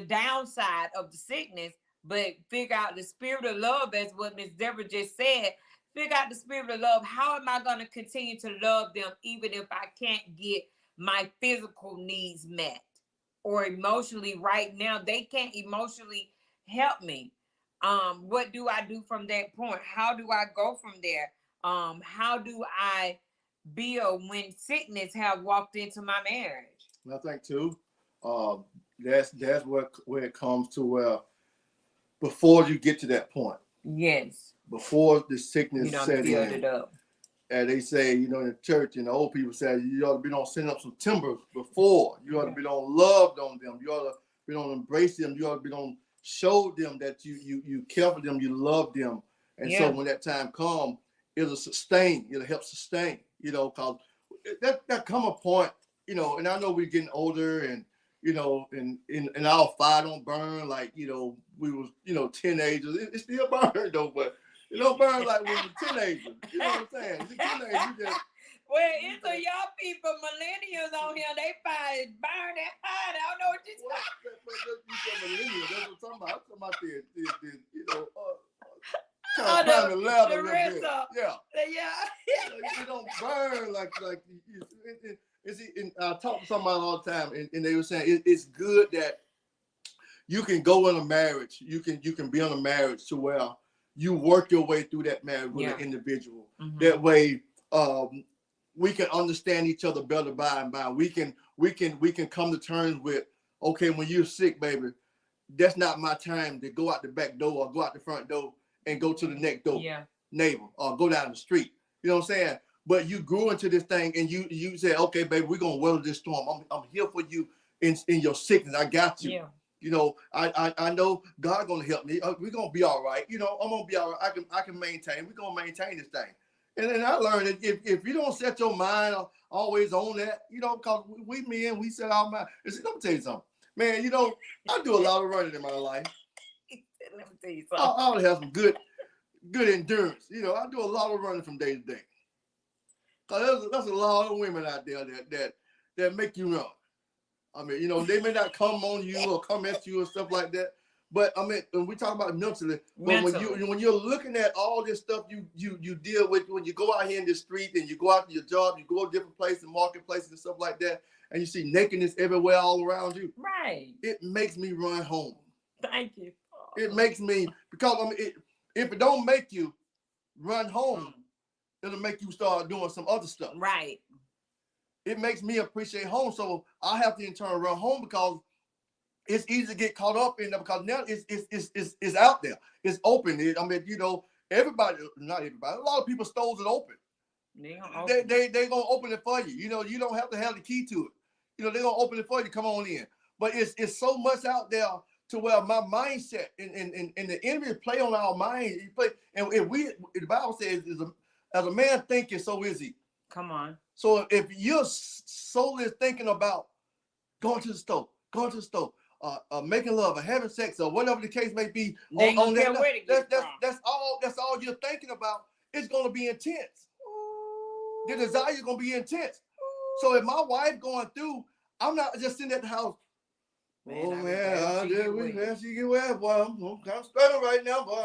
downside of the sickness, but figure out the spirit of love, as what Miss Deborah just said. Figure out the spirit of love. How am I going to continue to love them even if I can't get my physical needs met or emotionally right now? They can't emotionally help me. What do I do from that point? How do I go from there? How do I build when sickness have walked into my marriage? I think too, um, that's where it comes to where before you get to that point, Yes, before the you sickness don't set build in, it up. and they say, in the church, and the old people say, you ought to be on send up some timbers before. You ought to be on loved on them. You ought to be on embrace them. You ought to be on show them that you care for them, you love them. And so Yeah, when that time comes, it'll sustain. It'll help sustain. Because that come a point, and I know we're getting older, and and our fire don't burn like we was teenagers. It still burn though, but it don't burn like when we're teenagers. You know what I'm saying? As a teenager, you just well, it's a young people, millennials on here. They find burn that hot. I don't know what you're talking. you said millennial. That's what I'm talking about. I'm talking about kind Oh, of climb the ladder a the little bit. rest Yeah. yeah. It don't burn like and I talk to somebody all the time, and they were saying it's good that you can go in a marriage. You can be in a marriage to where you work your way through that marriage with an individual. Mm-hmm. That way, we can understand each other better by and by. We can come to terms with, okay, when you're sick, baby, that's not my time to go out the back door or go out the front door and go to the next door neighbor or go down the street. You know what I'm saying? But you grew into this thing, and you said, okay, baby, we're gonna weather this storm. I'm here for you in your sickness. I got you. Yeah. I know God gonna help me. We're gonna be all right. I'm gonna be all right. I can maintain. We're gonna maintain this thing. And then I learned that if you don't set your mind always on that, because we men, we set our mind. Let me tell you something, man. I do a lot of running in my life. Let me tell you something. I ought to have some good endurance. I do a lot of running from day to day. Cause there's a lot of women out there that make you run. I mean, they may not come on you or come at you or stuff like that. But I mean, when we talk about mentally, but when you're looking at all this stuff you deal with when you go out here in the street and you go out to your job, you go to different places, marketplaces and stuff like that, and you see nakedness everywhere all around you. Right. It makes me run home. Thank you. It makes me, because if it don't make you run home, it'll make you start doing some other stuff. Right. It makes me appreciate home, so I have to in turn run home because it's easy to get caught up in there because now it's out there. It's open. Everybody, not everybody, a lot of people's stores are open. They gonna open it for you. You don't have to have the key to it. They're gonna open it for you to come on in. But it's so much out there to where my mindset and the enemy play on our mind. He play, and the Bible says, as a man thinking, so is he. Come on. So if your soul is thinking about going to the store, making love or having sex or whatever the case may be, on that, that's all you're thinking about. It's going to be intense. Ooh. The desire is going to be intense. Ooh. So if my wife going through, I'm not just sitting at the house. She get wet, boy. I'm kind of struggling right now, boy.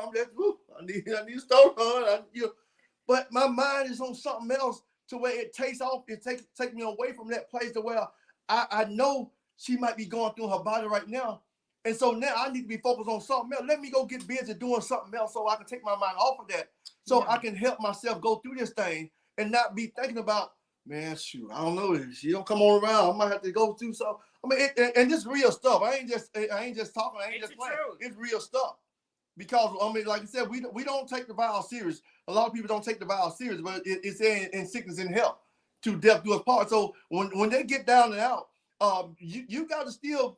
I need to start on. But my mind is on something else to where it takes off. It takes me away from that place to where I know she might be going through her body right now, And so now I need to be focused on something else. Let me go get busy doing something else so I can take my mind off of that. So I can help myself go through this thing and not be thinking about, man, shoot, I don't know. If she don't come on around, I might have to go through something. I mean, and this real stuff. I ain't just talking. I ain't just playing. It's real stuff. Because I mean, like I said, we don't take the vow serious. A lot of people don't take the vow serious, but it's in sickness and health, to death do us part. So when they get down and out, you got to still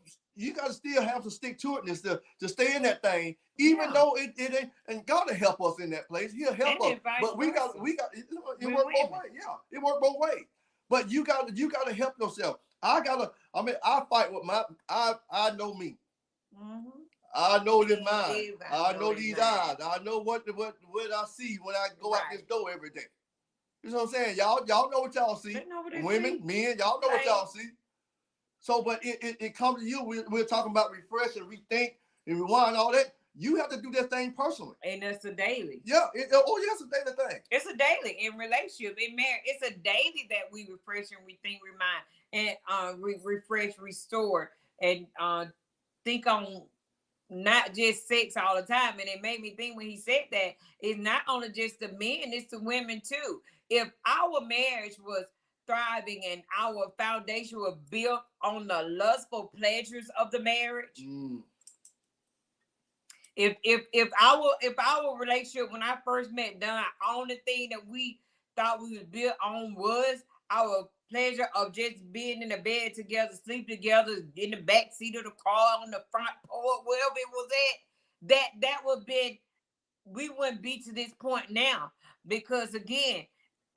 have to stick to itness to stay in that thing, even though it ain't. And God will help us in that place. He'll help us. But we got it work both ways. Yeah, it work both ways. But you got to help yourself. I fight with I know me. Mm-hmm. I know this mind. I know these eyes. I know what I see when I go out this door every day. You know what I'm saying? Y'all know what y'all see. Women, men, y'all know what y'all see. So, but it comes to you. We're talking about refresh and rethink and rewind, all that. You have to do that thing personally. And it's a daily. Yeah. It's a daily thing. It's a daily in relationship, in marriage. It's a daily that we refresh and rethink, remind, and refresh, restore, and think on not just sex all the time. And it made me think when he said that, it's not only just the men, it's the women too. If our marriage was thriving and our foundation was built on the lustful pleasures of the marriage, if our relationship when I first met Don, only thing that we thought we was built on was our pleasure of just being in the bed together, sleep together, in the back seat of the car, on the front porch, wherever it was at, that would be, we wouldn't be to this point now. Because again,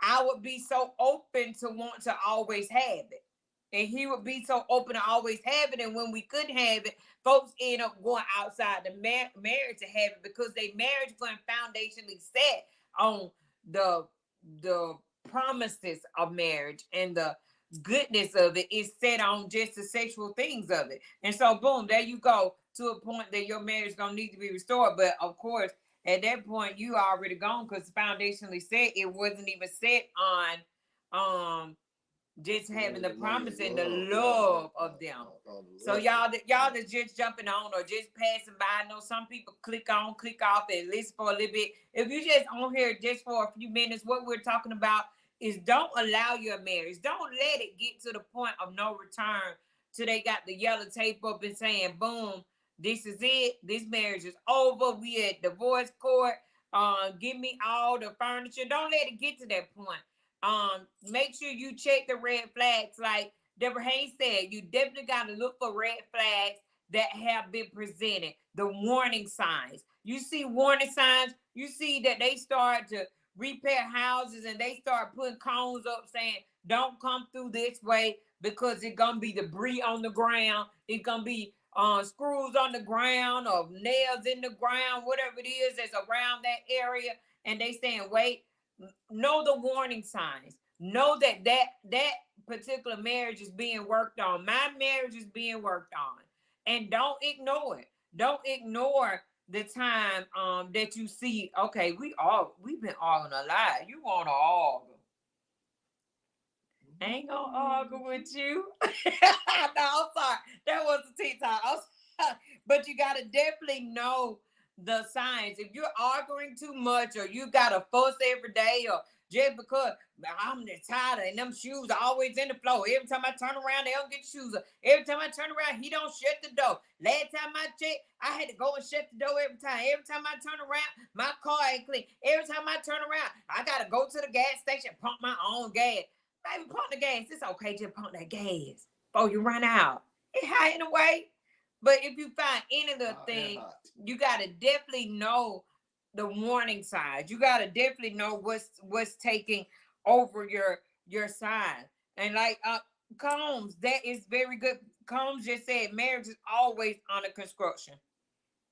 I would be so open to want to always have it. And he would be so open to always have it. And when we couldn't have it, folks end up going outside the marriage to have it, because their marriage wasn't foundationally set on the promises of marriage and the goodness of it. Is set on just the sexual things of it. And so boom, there you go, to a point that your marriage is gonna need to be restored. But of course, at that point you already gone, because foundationally set, it wasn't even set on just having the promise and the love of them. So y'all that's just jumping on or just passing by, I know some people click on, click off, and listen for a little bit. If you just on here just for a few minutes, what we're talking about is don't allow your marriage, don't let it get to the point of no return till they got the yellow tape up and saying, boom, this is it, this marriage is over, we at divorce court, give me all the furniture. Don't let it get to that point. Make sure you check the red flags. Like Deborah Haynes said, you definitely got to look for red flags that have been presented. The warning signs. You see warning signs. You see that they start to repair houses and they start putting cones up saying, don't come through this way because it's going to be debris on the ground. It's going to be screws on the ground or nails in the ground, whatever it is that's around that area. And they saying, wait, know the warning signs. Know that particular marriage is being worked on. My marriage is being worked on. And don't ignore it. Don't ignore the time that you see, okay, we've been arguing a lot. You want to argue. I ain't gonna argue with you. No, I'm sorry. That was a TikTok. But you gotta definitely know the signs. If you're arguing too much, or you gotta fuss every day, or just because I'm just tired and them shoes are always in the floor. Every time I turn around, they don't get shoes. Every time I turn around, he don't shut the door. Last time I checked, I had to go and shut the door every time. Every time I turn around, my car ain't clean. Every time I turn around, I gotta go to the gas station, pump my own gas. Baby, pump the gas. It's okay, just pump that gas before you run out. It's hot in the way. But if you find any little thing, you gotta definitely know the warning signs. You gotta definitely know what's taking over your sign. And like Combs, that is very good. Combs just said marriage is always under construction.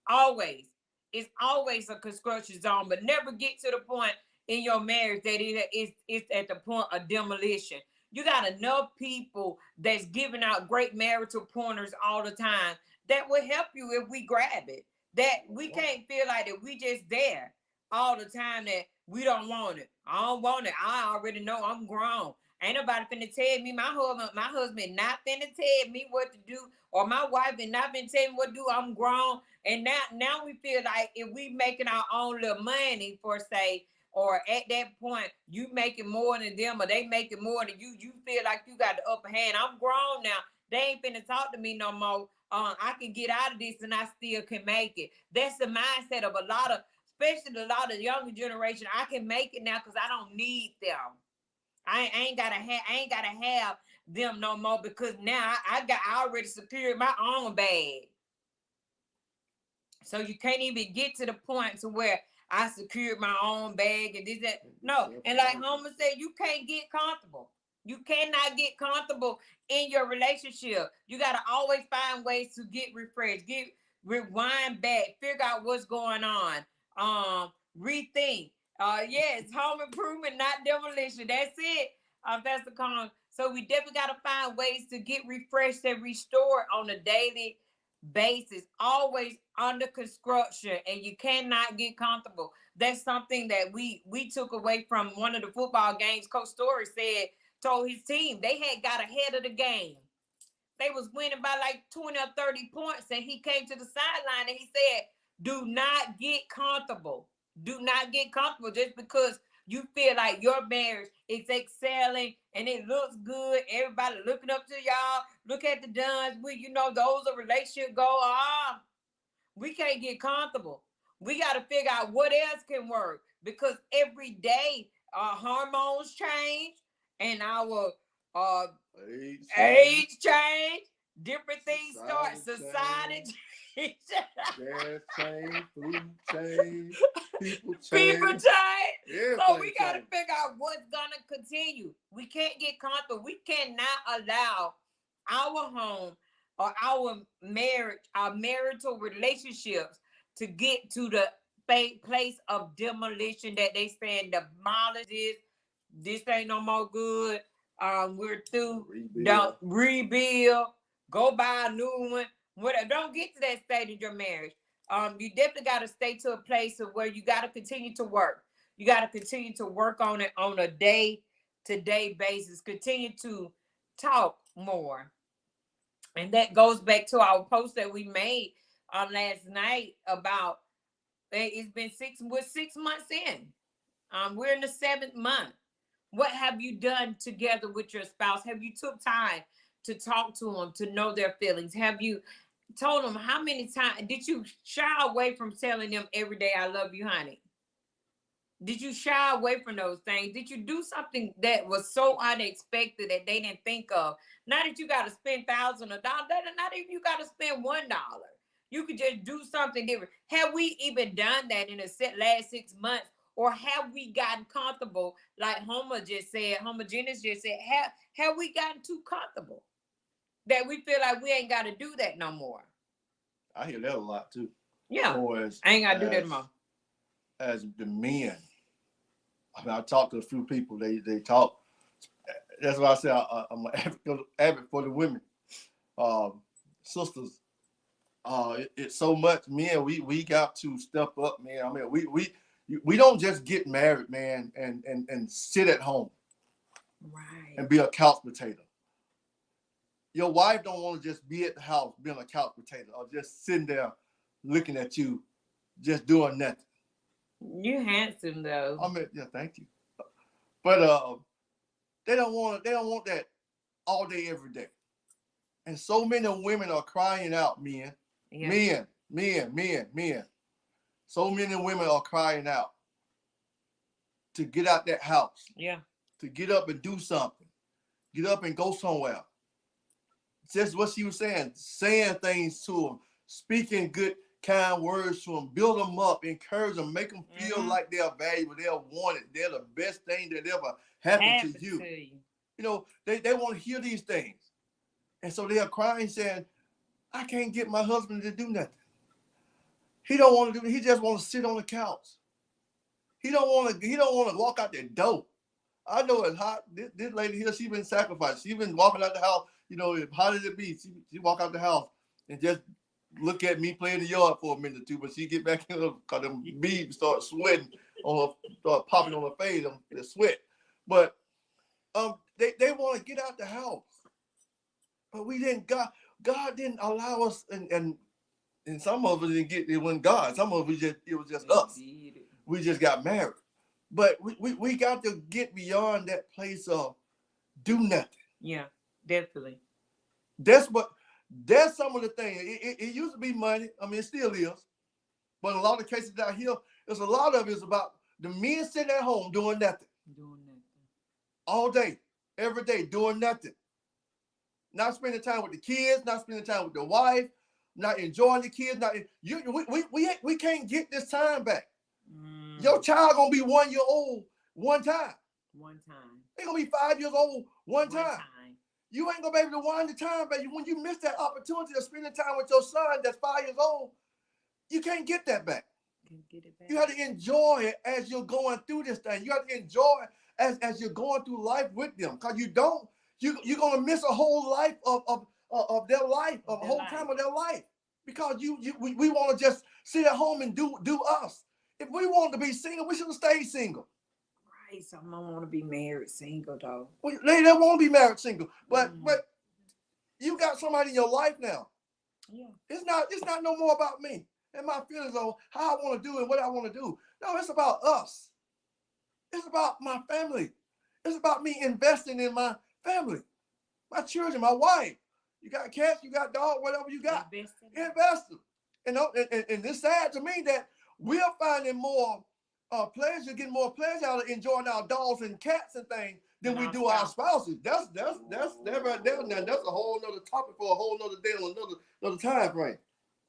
Always. It's always a construction zone, but never get to the point in your marriage that it's at the point of demolition. You got enough people that's giving out great marital pointers all the time that will help you if we grab it. That we can't feel like that we just there all the time, that we don't want it. I don't want it. I already know I'm grown. Ain't nobody finna tell me. My husband not finna tell me what to do, or my wife and not finna tell me what to do. I'm grown, and now we feel like if we making our own little money for say, or at that point you making more than them, or they making more than you. You feel like you got the upper hand. I'm grown now. They ain't finna talk to me no more. I can get out of this and I still can make it. That's the mindset of a lot of, especially a lot of younger generation. I can make it now because I don't need them. I ain't gotta have them no more because now I already secured my own bag. So you can't even get to the point to where I secured my own bag and this that. No, and like Homer said, you can't get comfortable. You cannot get comfortable in your relationship. You gotta always find ways to get refreshed, get rewind back, figure out what's going on. Rethink. Yes, home improvement, not demolition. That's it. That's the con. So we definitely gotta find ways to get refreshed and restored on a daily basis, always under construction, and you cannot get comfortable. That's something that we took away from one of the football games. Coach Story told his team they had got ahead of the game. They was winning by like 20 or 30 points, and he came to the sideline and he said, "Do not get comfortable. Do not get comfortable just because you feel like your marriage is excelling and it looks good. Everybody looking up to y'all. Look at the Duns. Those are relationship goals. We can't get comfortable. We got to figure out what else can work because every day our hormones change and our uh, age change. Different things start. Society change. Gas change, food change, people change. People change. So we got to change. figure out what's going to continue. We can't get comfortable. We cannot allow our home or our marriage, our marital relationships to get to the place of demolition that they saying demolish this. This ain't no more good. We're through. Don't rebuild. Go buy a new one. Whatever. Don't get to that stage in your marriage. You definitely got to stay to a place of where you got to continue to work. You got to continue to work on it on a day-to-day basis. Continue to talk more. And that goes back to our post that we made last night about it's been 6 months in. We're in the 7th month. What have you done together with your spouse? Have you took time to talk to them, to know their feelings? Have you told them how many times did you shy away from telling them every day, I love you, honey? Did you shy away from those things? Did you do something that was so unexpected that they didn't think of? Not that you got to spend thousands of dollars. Not even you got to spend $1. You could just do something different. Have we even done that in the last 6 months? Or have we gotten comfortable, like Homer just said, Homogeneous just said, have we gotten too comfortable that we feel like we ain't got to do that no more? I hear that a lot too. Yeah, I ain't got to do that no more. As the men, I talked to a few people. They talk. That's why I say I'm an advocate for the women, sisters. It's so much, men. We got to step up, man. I mean, we don't just get married, man, and sit at home, right, and be a couch potato. Your wife don't want to just be at the house being a couch potato or just sitting there looking at you, just doing nothing. You handsome though. I mean, yeah, thank you. But they don't want that all day, every day. And so many women are crying out, men. Yeah. Men. So many women are crying out to get out that house. Yeah. To get up and do something. Get up and go somewhere. Just what she was saying things to them, speaking good, kind words to them, build them up, encourage them, make them feel like they're valuable, they're wanted, they're the best thing that ever happened to you. You know, they want to hear these things. And so they are crying, saying, I can't get my husband to do nothing. He don't want to do it. He just want to sit on the couch. He don't want to walk out the door. I know it's hot. This lady here, she been sacrificed. She been walking out the house. You know, how did it be? She walk out the house and just look at me playing the yard for a minute or two, but she get back in because them beads start sweating on her, start popping on her face, the sweat. But They want to get out the house, but we didn't. God didn't allow us, and some of us didn't get it when God. Some of us it was just us. We just got married, but we got to get beyond that place of do nothing. Yeah, definitely. That's some of the things. It used to be money. I mean, it still is. But in a lot of cases out here, there's a lot of it's about the men sitting at home doing nothing. Doing nothing. All day, every day, doing nothing. Not spending time with the kids, not spending time with the wife, not enjoying the kids. We can't get this time back. Your child gonna be 1 year old one time. One time. They gonna be 5 years old one time. You ain't gonna be able to wind the time back. When you miss that opportunity of spending time with your son that's 5 years old, you can't get that back. Get it back. You have to enjoy it as you're going through this thing. You have to enjoy it as you're going through life with them. Because you don't, you're gonna miss a whole life of their life, of a whole time of their life. Because we want to just sit at home and do us. If we want to be single, we should have stayed single. Right. Some don't want to be married single though. They don't want to be married single. But you got somebody in your life now. Yeah. It's not no more about me and my feelings on how I want to do and what I want to do. No, it's about us. It's about my family. It's about me investing in my family, my children, my wife. You got cats, you got dogs, whatever you got. Invest them. And it's sad to me that we're finding more pleasure, getting more pleasure out of enjoying our dogs and cats and things than we do our spouses. That's that right there. Now that's a whole nother topic for a whole nother day on another time frame.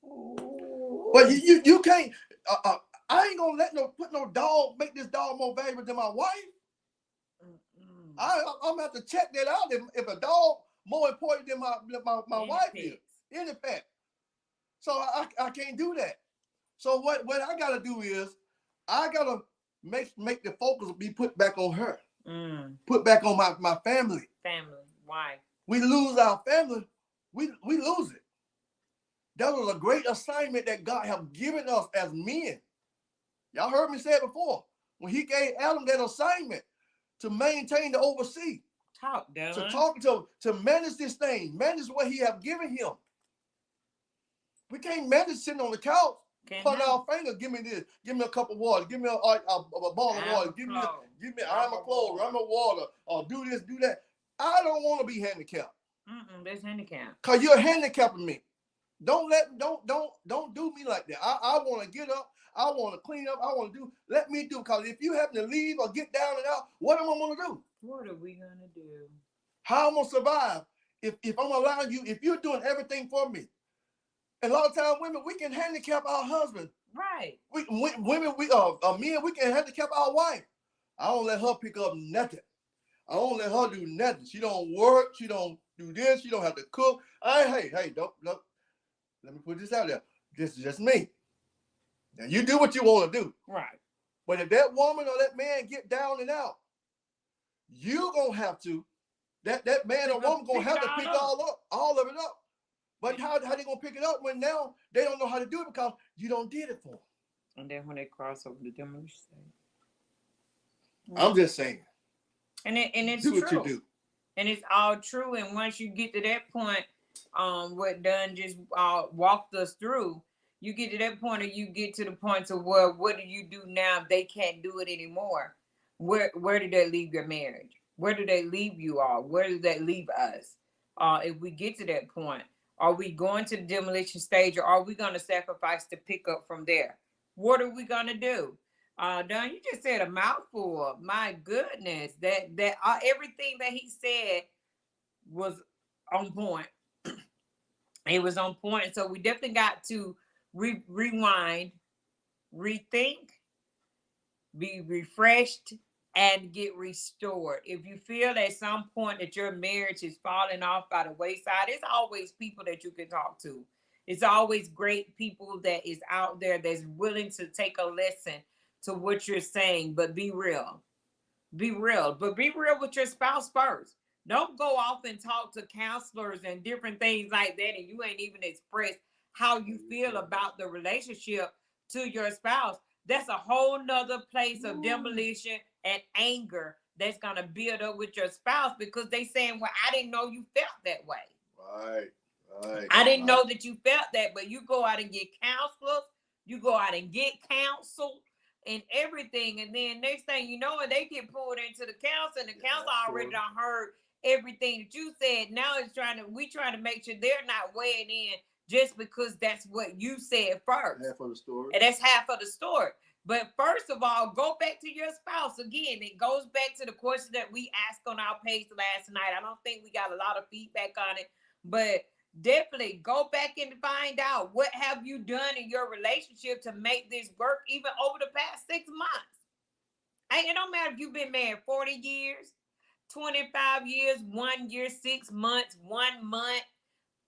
Ooh. But you can't. I ain't gonna put no dog make this dog more valuable than my wife. I'm gonna have to check that out. If a dog more important than my wife is, any pet. So I can't do that. So what I gotta do is I gotta make the focus be put back on her. Put back on my family. Family. Why? We lose our family, we lose it. That was a great assignment that God has given us as men. Y'all heard me say it before. When he gave Adam that assignment to maintain, to oversee. To manage this thing, manage what he have given him. We can't manage sitting on the couch, putting our finger, give me this, give me a cup of water, give me a bottle of water, give me I'm a clothes, I'm a water, or do this, do that. I don't want to be handicapped. That's handicapped. Cause you're handicapping me. Don't do me like that. I want to get up. I want to clean up. I want to do. Let me do. Because if you happen to leave or get down and out, what am I going to do? What are we going to do? How am I going to survive if I'm allowing you, if you're doing everything for me? And a lot of times, women, we can handicap our husband. Right. Women, men, we can handicap our wife. I don't let her pick up nothing. I don't let her do nothing. She don't work. She don't do this. She don't have to cook. Hey, don't. Let me put this out there. This is just me. Now you do what you want to do. Right. But if that woman or that man get down and out, you gonna have to. That man or woman gonna have to pick all of it up. But how they gonna pick it up when now they don't know how to do it because you don't did it for them. And then when they cross over the demolition stage. I'm just saying. And it's do true. What you do. And it's all true. And once you get to that point, what Dunn just walked us through, you get to that point, or you get to the point of where what do you do now if they can't do it anymore? Where did that leave your marriage? Where do they leave you all? Where do they leave us? If we get to that point, are we going to the demolition stage, or are we going to sacrifice to pick up from there? What are we going to do? Dunn, you just said a mouthful. My goodness, that everything that he said was on point. It was on point. So we definitely got to rewind, rethink, be refreshed, and get restored. If you feel at some point that your marriage is falling off by the wayside, it's always people that you can talk to. It's always great people that is out there that's willing to take a lesson to what you're saying, but be real. Be real, but be real with your spouse first. Don't go off and talk to counselors and different things like that, and you ain't even expressed how you feel about the relationship to your spouse. That's a whole nother place of demolition and anger that's gonna build up with your spouse, because they saying, well, I didn't know you felt that way. Right. Right. I didn't know that you felt that, but you go out and get counselors, you go out and get counsel and everything, and then next thing you know, they get pulled into the counsel, and the counsel already done heard everything that you said. Now it's we trying to make sure they're not weighing in just because that's what you said first. Half of the story. And that's half of the story. But first of all, go back to your spouse. Again, it goes back to the question that we asked on our page last night. I don't think we got a lot of feedback on it, but definitely go back and find out what have you done in your relationship to make this work, even over the past 6 months. It don't matter if you've been married 40 years, 25 years, 1 year, 6 months, 1 month,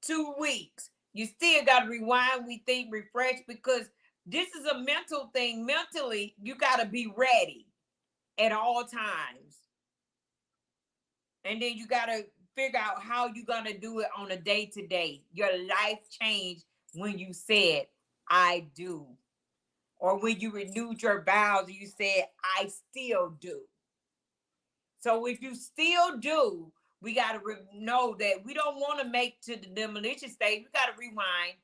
2 weeks. You still got to rewind, rethink, refresh, because this is a mental thing. Mentally, you got to be ready at all times. And then you got to figure out how you're going to do it on a day-to-day. Your life changed when you said, I do. Or when you renewed your vows, you said, I still do. So if you still do, we got to know that we don't want to make to the demolition stage. We got to rewind,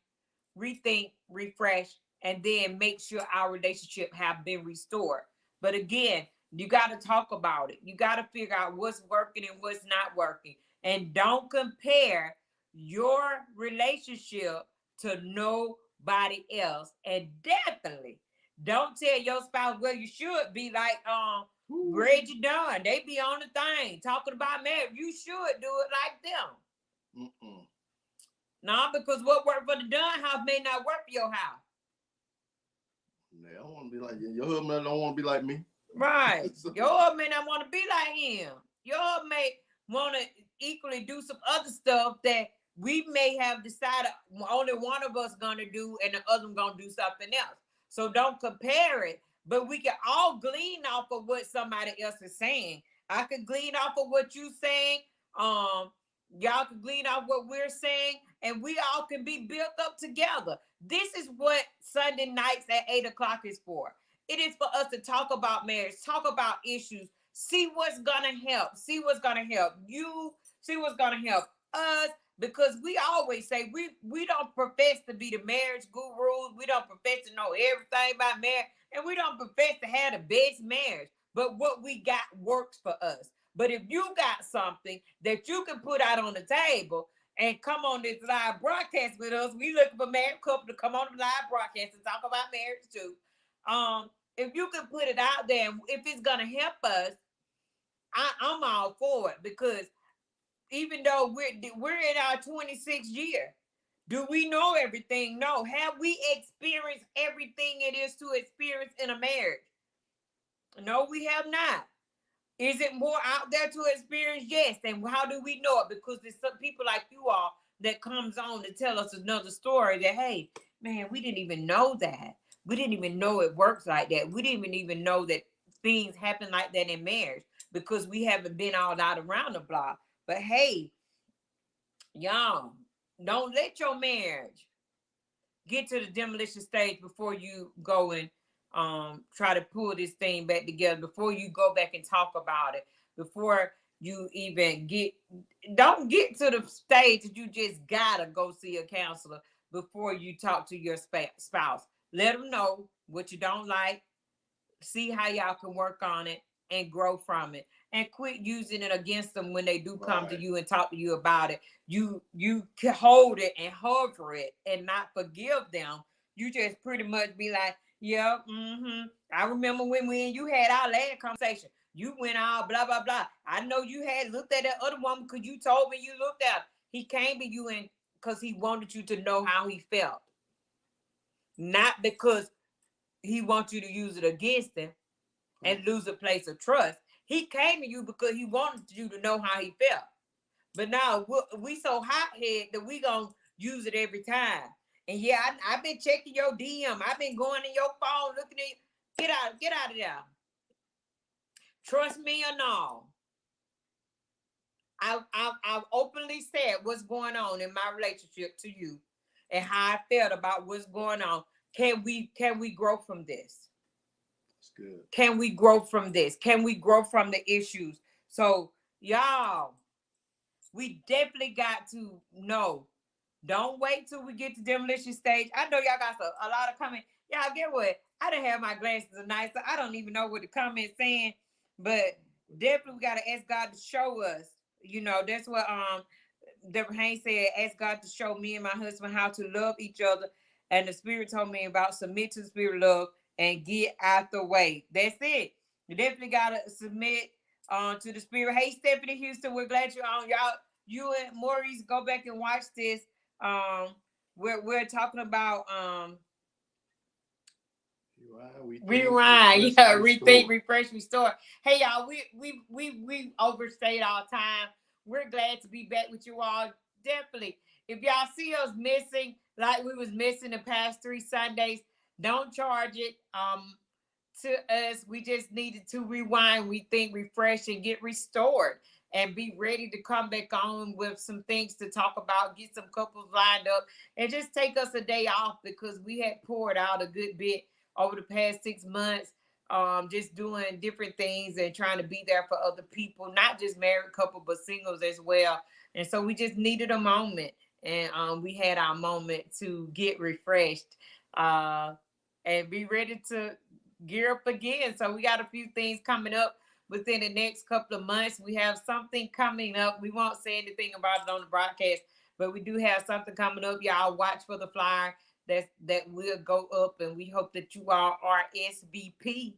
rethink, refresh, and then make sure our relationship have been restored. But again, you got to talk about it. You got to figure out what's working and what's not working. And don't compare your relationship to nobody else. And definitely don't tell your spouse, well, you should be like Reggie Dunn. They be on the thing talking about marriage. You should do it like them. No, because what worked for the Dunn house may not work for your house. I don't want to be like you. Your husband don't want to be like me. Right. Your husband may not want to be like him. Your husband may want to equally do some other stuff that we may have decided only one of us gonna do and the other one gonna do something else. So don't compare it, but we can all glean off of what somebody else is saying. I could glean off of what you're saying. Y'all can glean off what we're saying, and we all can be built up together. This is what Sunday nights at 8 o'clock is for. It is for us to talk about marriage, talk about issues, see what's gonna help, see what's gonna help you, see what's gonna help us. Because we always say we don't profess to be the marriage gurus, we don't profess to know everything about marriage, and we don't profess to have the best marriage. But what we got works for us. But if you got something that you can put out on the table and come on this live broadcast with us, we looking for married couple to come on the live broadcast and talk about marriage too. If you can put it out there, if it's gonna help us, I'm all for it. Because even though we're in our 26th year, do we know everything? No. Have we experienced everything it is to experience in a marriage? No, we have not. Is it more out there to experience? Yes. And how do we know it? Because there's some people like you all that comes on to tell us another story that, hey, man, we didn't even know that. We didn't even know it works like that. We didn't even know that things happen like that in marriage, because we haven't been all out around the block. But hey, y'all, don't let your marriage get to the demolition stage before you go and try to pull this thing back together, before you go back and talk about it, before you even don't get to the stage that you just gotta go see a counselor before you talk to your spouse. Let them know what you don't like, see how y'all can work on it and grow from it, and quit using it against them when they do come to you and talk to you about it. You can hold it and hover it and not forgive them. You just pretty much be like, yeah, I remember when you had our last conversation. You went all blah, blah, blah. I know you had looked at that other woman because you told me you looked at her. He came to you and because he wanted you to know how he felt. Not because he wants you to use it against him and lose a place of trust. He came to you because he wanted you to know how he felt. But now we so hothead that we gonna use it every time. And yeah, I've been checking your DM. I've been going in your phone looking at you. Get out of there. Trust me or no. I've openly said what's going on in my relationship to you and how I felt about what's going on. Can we grow from this? It's good. Can we grow from this? Can we grow from the issues? So y'all, we definitely got to know. Don't wait till we get to demolition stage. I know y'all got a lot of comments. Y'all get what? I didn't have my glasses tonight, so I don't even know what the comments saying. But definitely we gotta ask God to show us. You know, that's what Deborah Haynes said, ask God to show me and my husband how to love each other. And the Spirit told me about submit to the Spirit of love and get out the way. That's it. You definitely gotta submit to the Spirit. Hey, Stephanie Houston, we're glad you're on. Y'all, you and Maurice, go back and watch this. Um, we're talking about rewind, yeah, rethink, refresh, restore. Hey y'all, we overstayed our time. We're glad to be back with you all. Definitely, if y'all see us missing, like we was missing the past 3 Sundays, don't charge it to us. We just needed to rewind, rethink, refresh, and get restored and be ready to come back on with some things to talk about, get some couples lined up, and just take us a day off because we had poured out a good bit over the past 6 months, just doing different things and trying to be there for other people, not just married couple, but singles as well. And so we just needed a moment, and we had our moment to get refreshed and be ready to gear up again. So we got a few things coming up within the next couple of months. We have something coming up. We won't say anything about it on the broadcast, but we do have something coming up. Y'all watch for the flyer that will go up, and we hope that you all RSVP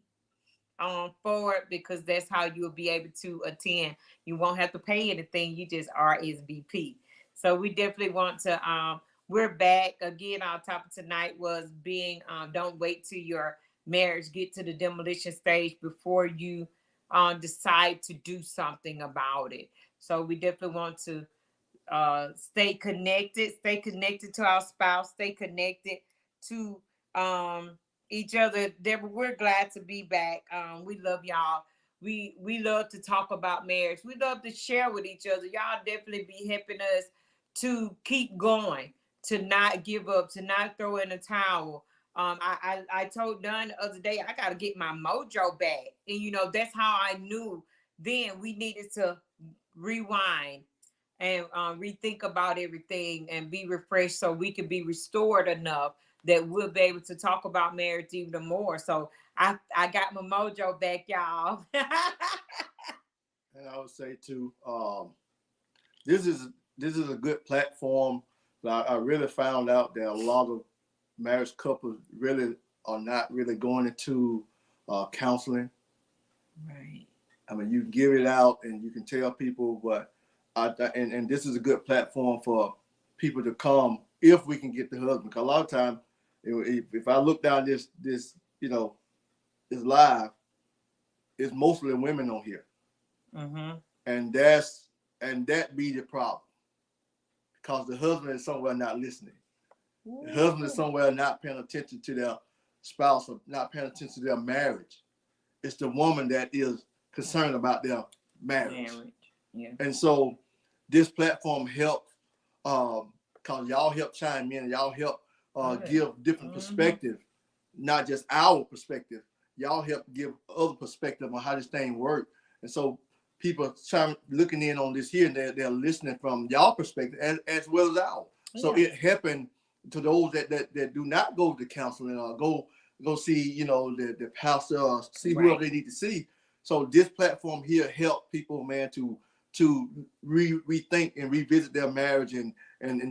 for it because that's how you'll be able to attend. You won't have to pay anything. You just RSVP. So we definitely want to. We're back again. Our topic tonight was being don't wait till your marriage get to the demolition stage before you decide to do something about it. So we definitely want to stay connected to our spouse, stay connected to each other. Deborah, we're glad to be back. We love y'all. We love to talk about marriage. We love to share with each other. Y'all definitely be helping us to keep going, to not give up, to not throw in a towel. I told Don the other day I gotta get my mojo back, and you know that's how I knew then we needed to rewind and rethink about everything and be refreshed so we can be restored enough that we'll be able to talk about marriage even more. So I got my mojo back, y'all. And I would say too, this is a good platform. I really found out that a lot of marriage couples really are not really going into counseling. Right. I mean, you give it out and you can tell people, but and this is a good platform for people to come if we can get the husband. Because a lot of times, if I look down this this live, it's mostly women on here, and that be the problem, because the husband is somewhere not listening. Ooh. The husband is somewhere not paying attention to their spouse or not paying attention to their marriage. It's the woman that is concerned about their marriage. Yeah. And so this platform helped, because y'all help chime in and y'all help give different perspective, not just our perspective. Y'all help give other perspective on how this thing works. And so people looking in on this here, and they're listening from y'all perspective as well as ours. Yeah. So it happened to those that do not go to counseling or go see, the pastor or see whoever they need to see. So this platform here help people, man, to rethink and revisit their marriage and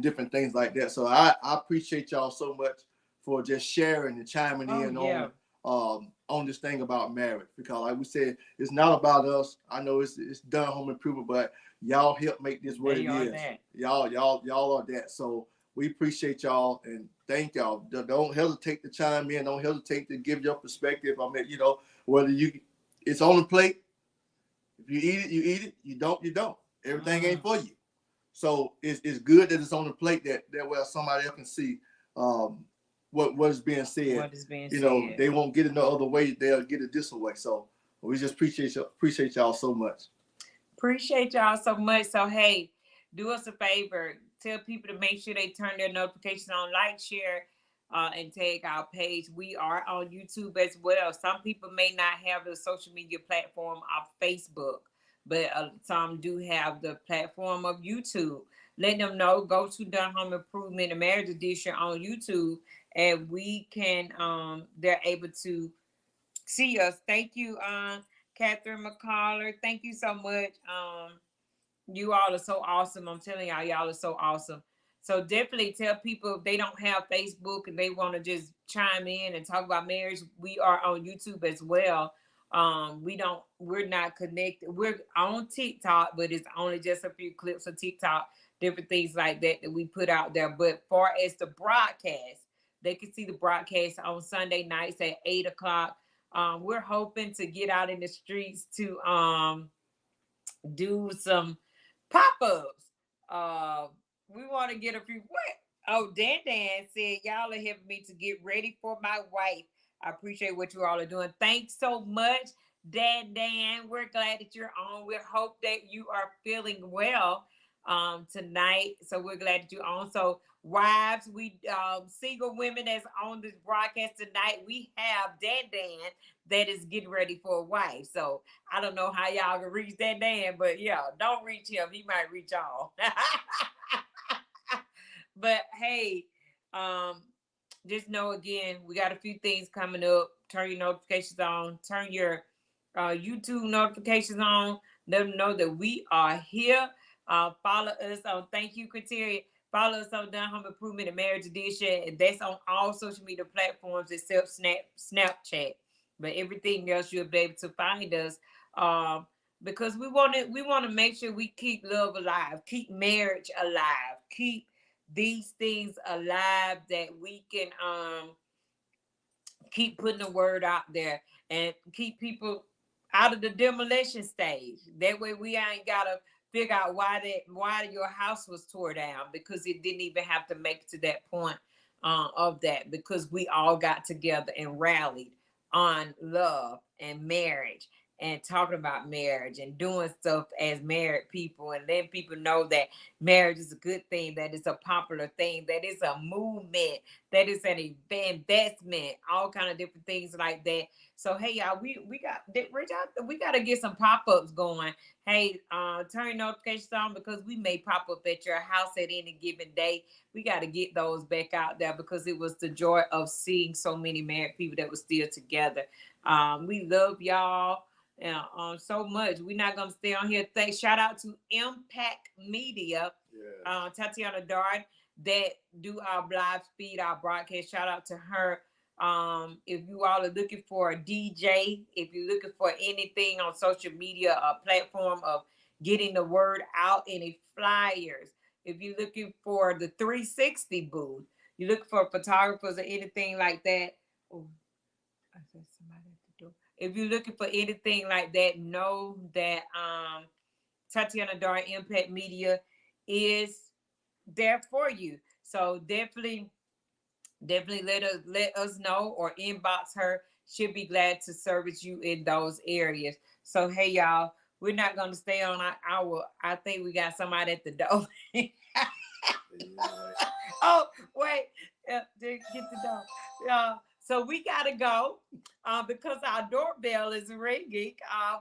different things like that. So I appreciate y'all so much for just sharing and chiming in on this thing about marriage, because like we said, it's not about us. I know it's done home improvement, but y'all help make this what it is. Y'all are that. So we appreciate y'all and thank y'all. Don't hesitate to chime in. Don't hesitate to give your perspective. I mean, whether it's on the plate. If you eat it, you eat it. You don't. Everything ain't for you. So it's good that it's on the plate that way somebody else can see what is being said. What is being said. They won't get it no other way. They'll get it this way. So we just appreciate y'all so much. Appreciate y'all so much. So hey, do us a favor. Tell people to make sure they turn their notifications on, like, share, and tag our page. We are on YouTube as well. Some people may not have the social media platform of Facebook, but some do have the platform of YouTube. Let them know. Go to Done Home Improvement and Marriage Edition on YouTube, and we can. They're able to see us. Thank you, Catherine McCullough. Thank you so much. You all are so awesome. I'm telling y'all, y'all are so awesome. So definitely tell people if they don't have Facebook and they want to just chime in and talk about marriage, we are on YouTube as well. We're not connected. We're on TikTok, but it's only just a few clips of TikTok, different things like that that we put out there. But far as the broadcast, they can see the broadcast on Sunday nights at 8 o'clock. We're hoping to get out in the streets to do some pop-ups. We want to get a few what? Oh, Dan said y'all are helping me to get ready for my wife. I appreciate what you all are doing. Thanks so much, Dan. We're glad that you're on. We hope that you are feeling well tonight. So we're glad that you're on. So wives, we single women that's on this broadcast tonight, we have Dan that is getting ready for a wife. So I don't know how y'all can reach that Dan, but yeah, don't reach him. He might reach y'all. But hey, just know again, we got a few things coming up. Turn your notifications on. Turn your YouTube notifications on. Let them know that we are here. Follow us on Thank You Criteria. Follow us on Done Home Improvement and Marriage Edition. That's on all social media platforms except Snapchat. But everything else you'll be able to find us. Because we want to make sure we keep love alive, keep marriage alive, keep these things alive, that we can keep putting the word out there and keep people out of the demolition stage. That way we ain't gotta figure out why your house was tore down, because it didn't even have to make it to that point of that, because we all got together and rallied on love and marriage and talking about marriage and doing stuff as married people, and letting people know that marriage is a good thing, that it's a popular thing, that it's a movement, that it's an investment, all kind of different things like that. So hey y'all, we got reach out. We got to get some pop-ups going. Hey, turn notifications on, because we may pop up at your house at any given day. We got to get those back out there, because it was the joy of seeing so many married people that were still together. We love y'all so much. We're not gonna stay on here. Shout out to Impact Media, Tatiana Dart, that do our live feed, our broadcast. Shout out to her. If you all are looking for a DJ, if you're looking for anything on social media, a platform of getting the word out, any flyers, if you're looking for the 360 booth, you're looking for photographers or anything like that. Oh, I said somebody at the door. If you're looking for anything like that, know that Tatiana Dart Impact Media is there for you. So definitely let us know or inbox her. She'll be glad to service you in those areas. So hey y'all, we're not gonna stay on our hour. I think we got somebody at the door. Oh wait, get the door. So we gotta go because our doorbell is ringing.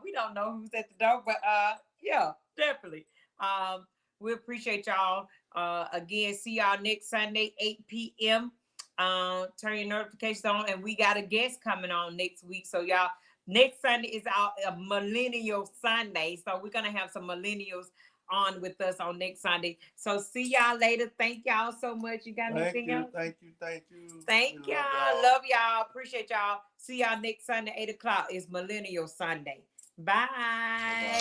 We don't know who's at the door, but yeah, definitely. We appreciate y'all. Again, see y'all next Sunday, 8 p.m. Turn your notifications on, and we got a guest coming on next week. So y'all, next Sunday is our Millennial Sunday. So we're gonna have some millennials on with us on next Sunday. So see y'all later. Thank y'all so much. You got anything else? Thank you. Thank y'all. Love y'all. Appreciate y'all. See y'all next Sunday, 8 o'clock. It's Millennial Sunday. Bye.